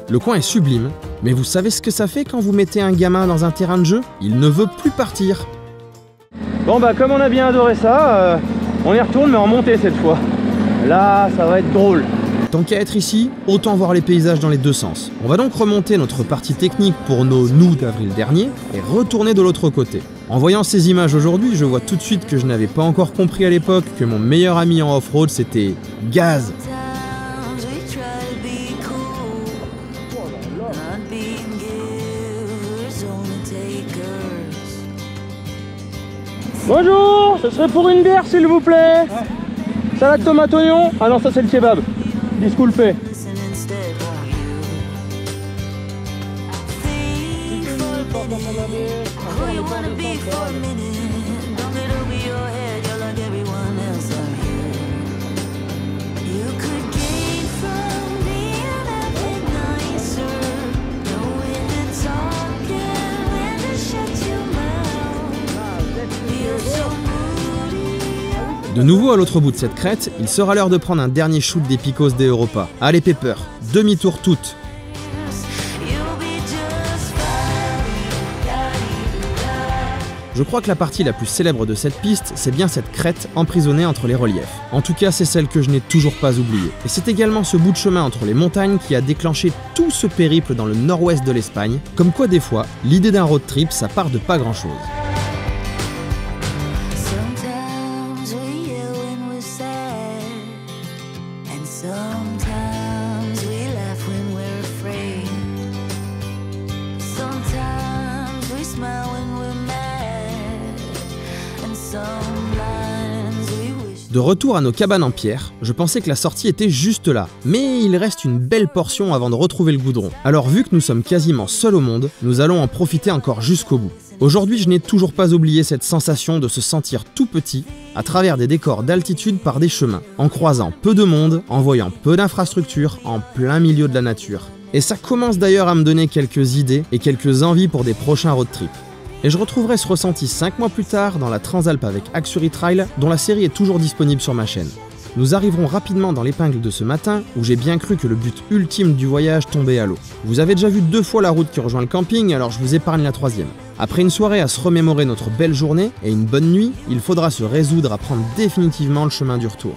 Le coin est sublime, mais vous savez ce que ça fait quand vous mettez un gamin dans un terrain de jeu? Il ne veut plus partir. Bon bah comme on a bien adoré ça, on y retourne mais en montée cette fois. Là ça va être drôle. Tant qu'à être ici, autant voir les paysages dans les deux sens. On va donc remonter notre partie technique pour nos nous d'avril dernier et retourner de l'autre côté. En voyant ces images aujourd'hui, je vois tout de suite que je n'avais pas encore compris à l'époque que mon meilleur ami en off-road c'était Gaz. Bonjour, ce serait pour une bière s'il vous plaît. Salade tomate oignon. Ah non, ça c'est le kebab. Disculpé. De nouveau à l'autre bout de cette crête, il sera l'heure de prendre un dernier shoot des Picos de Europa. Allez Pepper, demi-tour toute. Je crois que la partie la plus célèbre de cette piste, c'est bien cette crête emprisonnée entre les reliefs. En tout cas, c'est celle que je n'ai toujours pas oubliée. Et c'est également ce bout de chemin entre les montagnes qui a déclenché tout ce périple dans le nord-ouest de l'Espagne. Comme quoi des fois, l'idée d'un road trip, ça part de pas grand-chose. De retour à nos cabanes en pierre, je pensais que la sortie était juste là, mais il reste une belle portion avant de retrouver le goudron. Alors vu que nous sommes quasiment seuls au monde, nous allons en profiter encore jusqu'au bout. Aujourd'hui, je n'ai toujours pas oublié cette sensation de se sentir tout petit à travers des décors d'altitude par des chemins, en croisant peu de monde, en voyant peu d'infrastructures, en plein milieu de la nature. Et ça commence d'ailleurs à me donner quelques idées et quelques envies pour des prochains road trips. Et je retrouverai ce ressenti 5 mois plus tard dans la Transalp avec Axury Trail, dont la série est toujours disponible sur ma chaîne. Nous arriverons rapidement dans l'épingle de ce matin, où j'ai bien cru que le but ultime du voyage tombait à l'eau. Vous avez déjà vu 2 fois la route qui rejoint le camping, alors je vous épargne la 3e. Après une soirée à se remémorer notre belle journée et une bonne nuit, il faudra se résoudre à prendre définitivement le chemin du retour.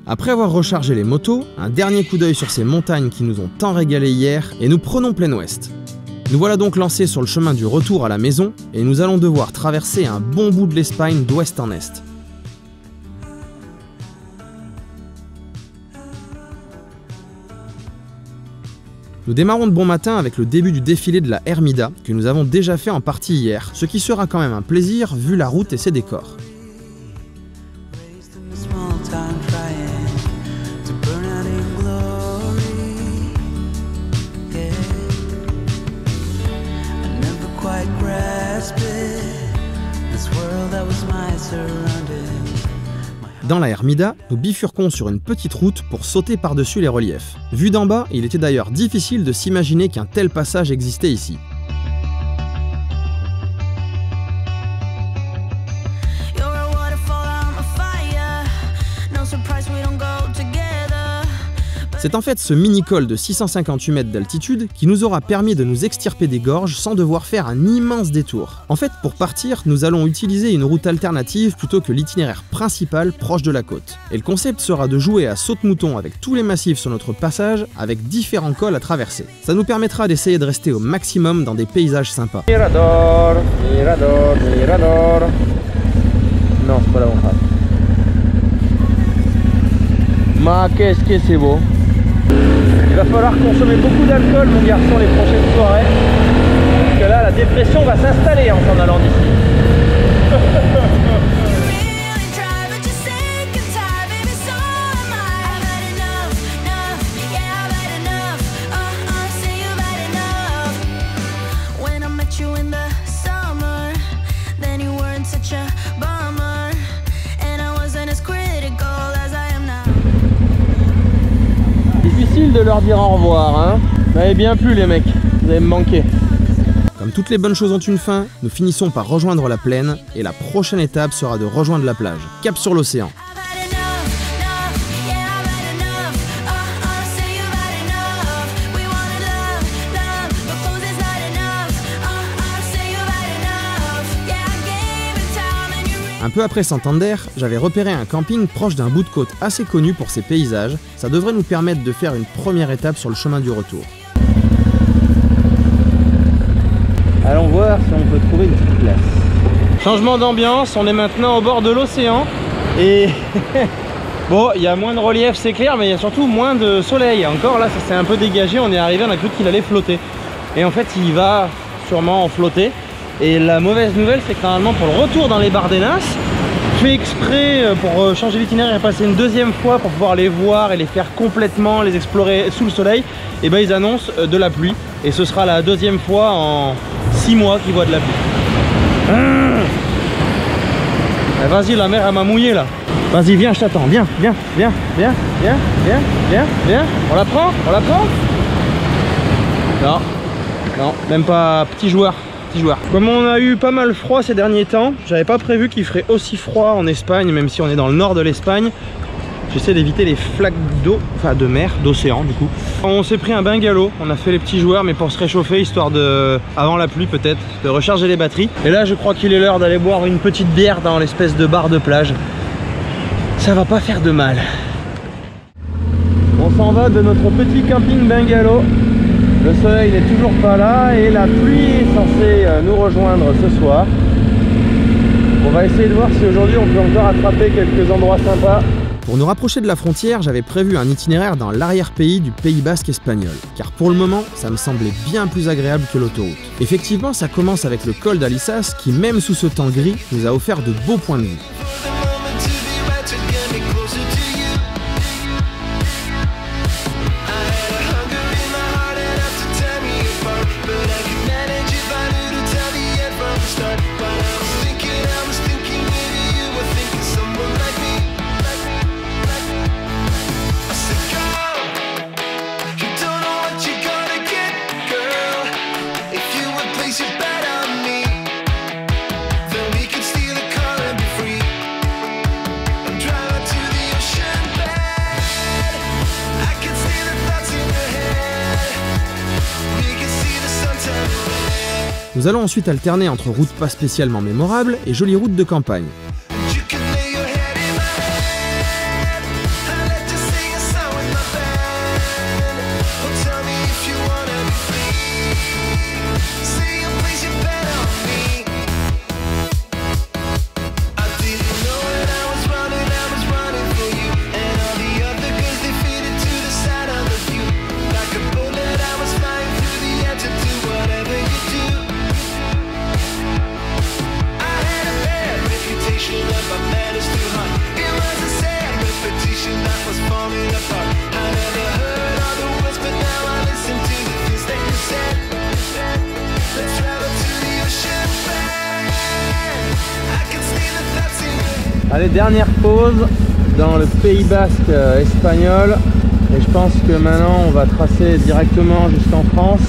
Après avoir rechargé les motos, un dernier coup d'œil sur ces montagnes qui nous ont tant régalé hier, et nous prenons plein ouest. Nous voilà donc lancés sur le chemin du retour à la maison, et nous allons devoir traverser un bon bout de l'Espagne d'ouest en est. Nous démarrons de bon matin avec le début du défilé de la Ermida, que nous avons déjà fait en partie hier, ce qui sera quand même un plaisir vu la route et ses décors. Dans la Ermida, nous bifurquons sur une petite route pour sauter par-dessus les reliefs. Vu d'en bas, il était d'ailleurs difficile de s'imaginer qu'un tel passage existait ici. C'est en fait ce mini-col de 658 mètres d'altitude qui nous aura permis de nous extirper des gorges sans devoir faire un immense détour. En fait, pour partir, nous allons utiliser une route alternative plutôt que l'itinéraire principal proche de la côte. Et le concept sera de jouer à saute-mouton avec tous les massifs sur notre passage, avec différents cols à traverser. Ça nous permettra d'essayer de rester au maximum dans des paysages sympas. Mirador, mirador, mirador. Non, c'est pas la bonne phrase. Ma qu'est-ce que c'est beau. Il va falloir consommer beaucoup d'alcool, mon garçon, les prochaines soirées. Parce que là, la dépression va s'installer en s'en allant d'ici. Difficile de leur dire au revoir, hein. Vous m'avez bien plu les mecs, vous allez me manquer. Comme toutes les bonnes choses ont une fin, nous finissons par rejoindre la plaine et la prochaine étape sera de rejoindre la plage. Cap sur l'océan. Un peu après Santander, j'avais repéré un camping proche d'un bout de côte assez connu pour ses paysages. Ça devrait nous permettre de faire une première étape sur le chemin du retour. Allons voir si on peut trouver une petite place. Changement d'ambiance, on est maintenant au bord de l'océan. Et bon, il y a moins de relief, c'est clair, mais il y a surtout moins de soleil. Encore là, ça s'est un peu dégagé, on est arrivé, on a cru qu'il allait flotter. Et en fait, il va sûrement en flotter. Et la mauvaise nouvelle, c'est que normalement pour le retour dans les Bardenas, fait exprès pour changer l'itinéraire et passer une deuxième fois pour pouvoir les voir et les faire complètement, les explorer sous le soleil, et ben ils annoncent de la pluie. Et ce sera la deuxième fois en 6 mois qu'ils voient de la pluie. Vas-y, la mer elle m'a mouillé là. Vas-y, viens, je t'attends. Viens, viens, viens, viens, viens, viens, viens, viens. On la prend? On la prend? Non, non, même pas petit joueur. Comme on a eu pas mal froid ces derniers temps, j'avais pas prévu qu'il ferait aussi froid en Espagne, même si on est dans le nord de l'Espagne. J'essaie d'éviter les flaques d'eau, enfin de mer, d'océan du coup. On s'est pris un bungalow, on a fait les petits joueurs, mais pour se réchauffer, histoire de, avant la pluie peut-être, de recharger les batteries. Et là je crois qu'il est l'heure d'aller boire une petite bière dans l'espèce de bar de plage. Ça va pas faire de mal. On s'en va de notre petit camping bungalow. Le soleil n'est toujours pas là et la pluie est censée nous rejoindre ce soir. On va essayer de voir si aujourd'hui on peut encore attraper quelques endroits sympas. Pour nous rapprocher de la frontière, j'avais prévu un itinéraire dans l'arrière-pays du Pays Basque espagnol. Car pour le moment, ça me semblait bien plus agréable que l'autoroute. Effectivement, ça commence avec le col d'Alissas qui, même sous ce temps gris, nous a offert de beaux points de vue. Nous allons ensuite alterner entre routes pas spécialement mémorables et jolies routes de campagne. Allez, dernière pause dans le Pays Basque espagnol et je pense que maintenant on va tracer directement jusqu'en France.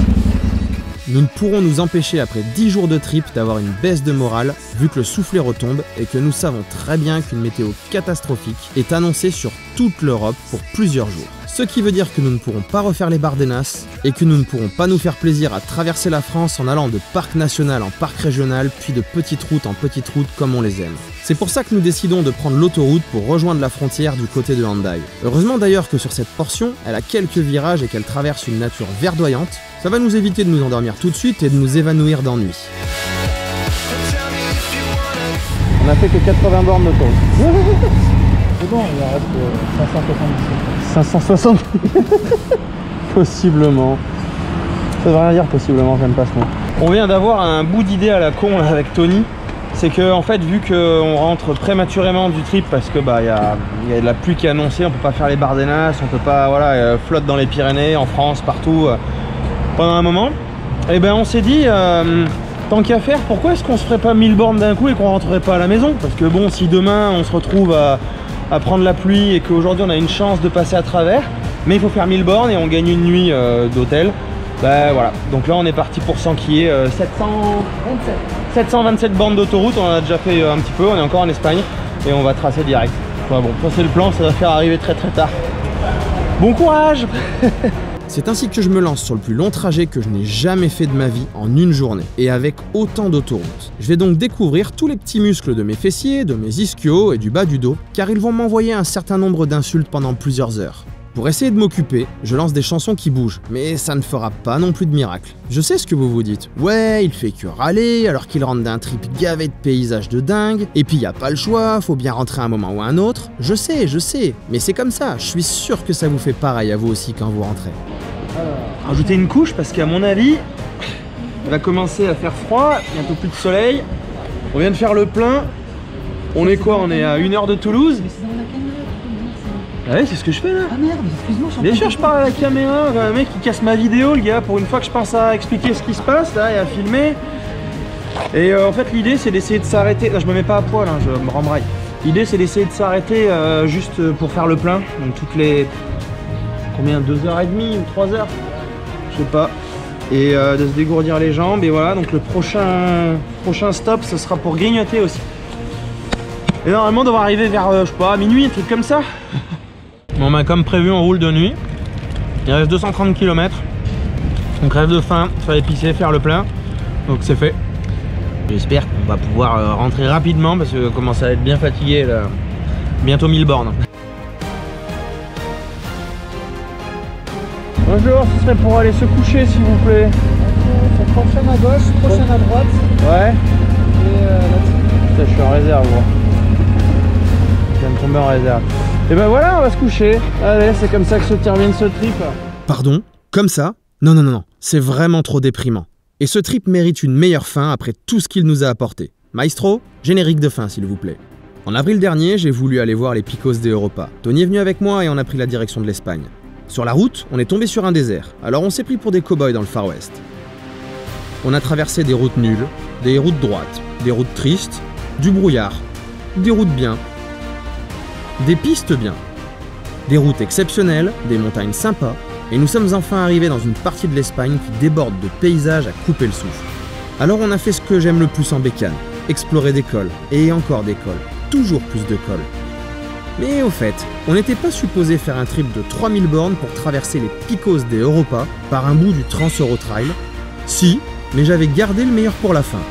Nous ne pourrons nous empêcher après 10 jours de trip d'avoir une baisse de morale vu que le soufflet retombe et que nous savons très bien qu'une météo catastrophique est annoncée sur toute l'Europe pour plusieurs jours. Ce qui veut dire que nous ne pourrons pas refaire les Bardenas et que nous ne pourrons pas nous faire plaisir à traverser la France en allant de parc national en parc régional puis de petite route en petite route comme on les aime. C'est pour ça que nous décidons de prendre l'autoroute pour rejoindre la frontière du côté de Hendaye. Heureusement d'ailleurs que sur cette portion, elle a quelques virages et qu'elle traverse une nature verdoyante. Ça va nous éviter de nous endormir tout de suite et de nous évanouir d'ennui. On a fait que 80 bornes d'autoroute. C'est bon, il en reste 570. 560 possiblement. Ça veut rien dire possiblement, j'aime pas ce mot. On vient d'avoir un bout d'idée à la con là, avec Tony. C'est que en fait, vu qu'on rentre prématurément du trip parce que y a de la pluie qui est annoncée, on peut pas faire les Bardenas, on peut pas flotte dans les Pyrénées, en France, partout pendant un moment. Et ben on s'est dit tant qu'à faire, pourquoi est-ce qu'on se ferait pas 1000 bornes d'un coup et qu'on rentrerait pas à la maison? Parce que bon, si demain on se retrouve à prendre la pluie et qu'aujourd'hui on a une chance de passer à travers, mais il faut faire 1000 bornes et on gagne une nuit d'hôtel. Ben voilà, donc là on est parti pour s'enquiller 727 bornes d'autoroute, on en a déjà fait un petit peu, on est encore en Espagne et on va tracer direct. Enfin bon, ça c'est le plan, ça va faire arriver très tard. Bon courage. C'est ainsi que je me lance sur le plus long trajet que je n'ai jamais fait de ma vie en une journée, et avec autant d'autoroutes. Je vais donc découvrir tous les petits muscles de mes fessiers, de mes ischios et du bas du dos, car ils vont m'envoyer un certain nombre d'insultes pendant plusieurs heures. Pour essayer de m'occuper, je lance des chansons qui bougent, mais ça ne fera pas non plus de miracle. Je sais ce que vous vous dites. Ouais, il fait que râler alors qu'il rentre d'un trip gavé de paysages de dingue, et puis y a pas le choix, faut bien rentrer un moment ou un autre. Je sais, mais c'est comme ça, je suis sûr que ça vous fait pareil à vous aussi quand vous rentrez. Rajouter une couche parce qu'à mon avis, il va commencer à faire froid, bientôt plus de soleil. On vient de faire le plein. On est quoi? On est à 1 heure de Toulouse. Ah ouais, c'est ce que je fais là. Ah merde, excuse-moi, je suis en train de Bien sûr, je parle à la caméra, un mec qui casse ma vidéo, le gars, pour une fois que je pense à expliquer ce qui se passe là et à filmer. Et en fait, l'idée c'est d'essayer de s'arrêter. Là, je me mets pas à poil, hein, je me rembraille. L'idée c'est d'essayer de s'arrêter juste pour faire le plein. Donc toutes les. Combien? 2h30 ou 3h? Je sais pas. Et de se dégourdir les jambes. Et voilà, donc le prochain stop, ce sera pour grignoter aussi. Et normalement, on devrait arriver vers, je sais pas, minuit, un truc comme ça. Bon bah comme prévu, on roule de nuit. Il reste 230 km. On crève de faim, fallait pisser, faire le plein. Donc c'est fait. J'espère qu'on va pouvoir rentrer rapidement parce que commence à être bien fatigué là. Bientôt 1000 bornes. Bonjour, ce serait pour aller se coucher s'il vous plaît. Prochaine à gauche, prochaine à droite. Ouais. Et là-dessus. Putain, je suis en réserve moi. Je viens de tomber en réserve. Et ben voilà, on va se coucher. Allez, c'est comme ça que se termine ce trip. Pardon? Comme ça? Non, c'est vraiment trop déprimant. Et ce trip mérite une meilleure fin après tout ce qu'il nous a apporté. Maestro, générique de fin s'il vous plaît. En avril dernier, j'ai voulu aller voir les Picos de Europa. Tony est venu avec moi et on a pris la direction de l'Espagne. Sur la route, on est tombé sur un désert, alors on s'est pris pour des cow-boys dans le Far West. On a traversé des routes nulles, des routes droites, des routes tristes, du brouillard, des routes bien, des pistes bien, des routes exceptionnelles, des montagnes sympas, et nous sommes enfin arrivés dans une partie de l'Espagne qui déborde de paysages à couper le souffle. Alors on a fait ce que j'aime le plus en bécane, explorer des cols, et encore des cols, toujours plus de cols. Mais au fait, on n'était pas supposé faire un trip de 3000 bornes pour traverser les Picos de Europa par un bout du Trans Eurotrail. Si, mais j'avais gardé le meilleur pour la fin.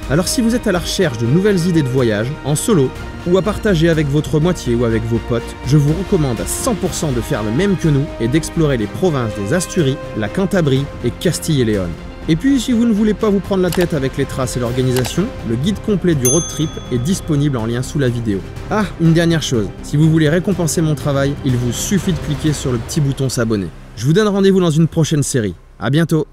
Alors si vous êtes à la recherche de nouvelles idées de voyage, en solo, ou à partager avec votre moitié ou avec vos potes, je vous recommande à 100% de faire le même que nous et d'explorer les provinces des Asturies, la Cantabrie et Castille et Léon. Et puis si vous ne voulez pas vous prendre la tête avec les traces et l'organisation, le guide complet du road trip est disponible en lien sous la vidéo. Ah, une dernière chose, si vous voulez récompenser mon travail, il vous suffit de cliquer sur le petit bouton s'abonner. Je vous donne rendez-vous dans une prochaine série. À bientôt!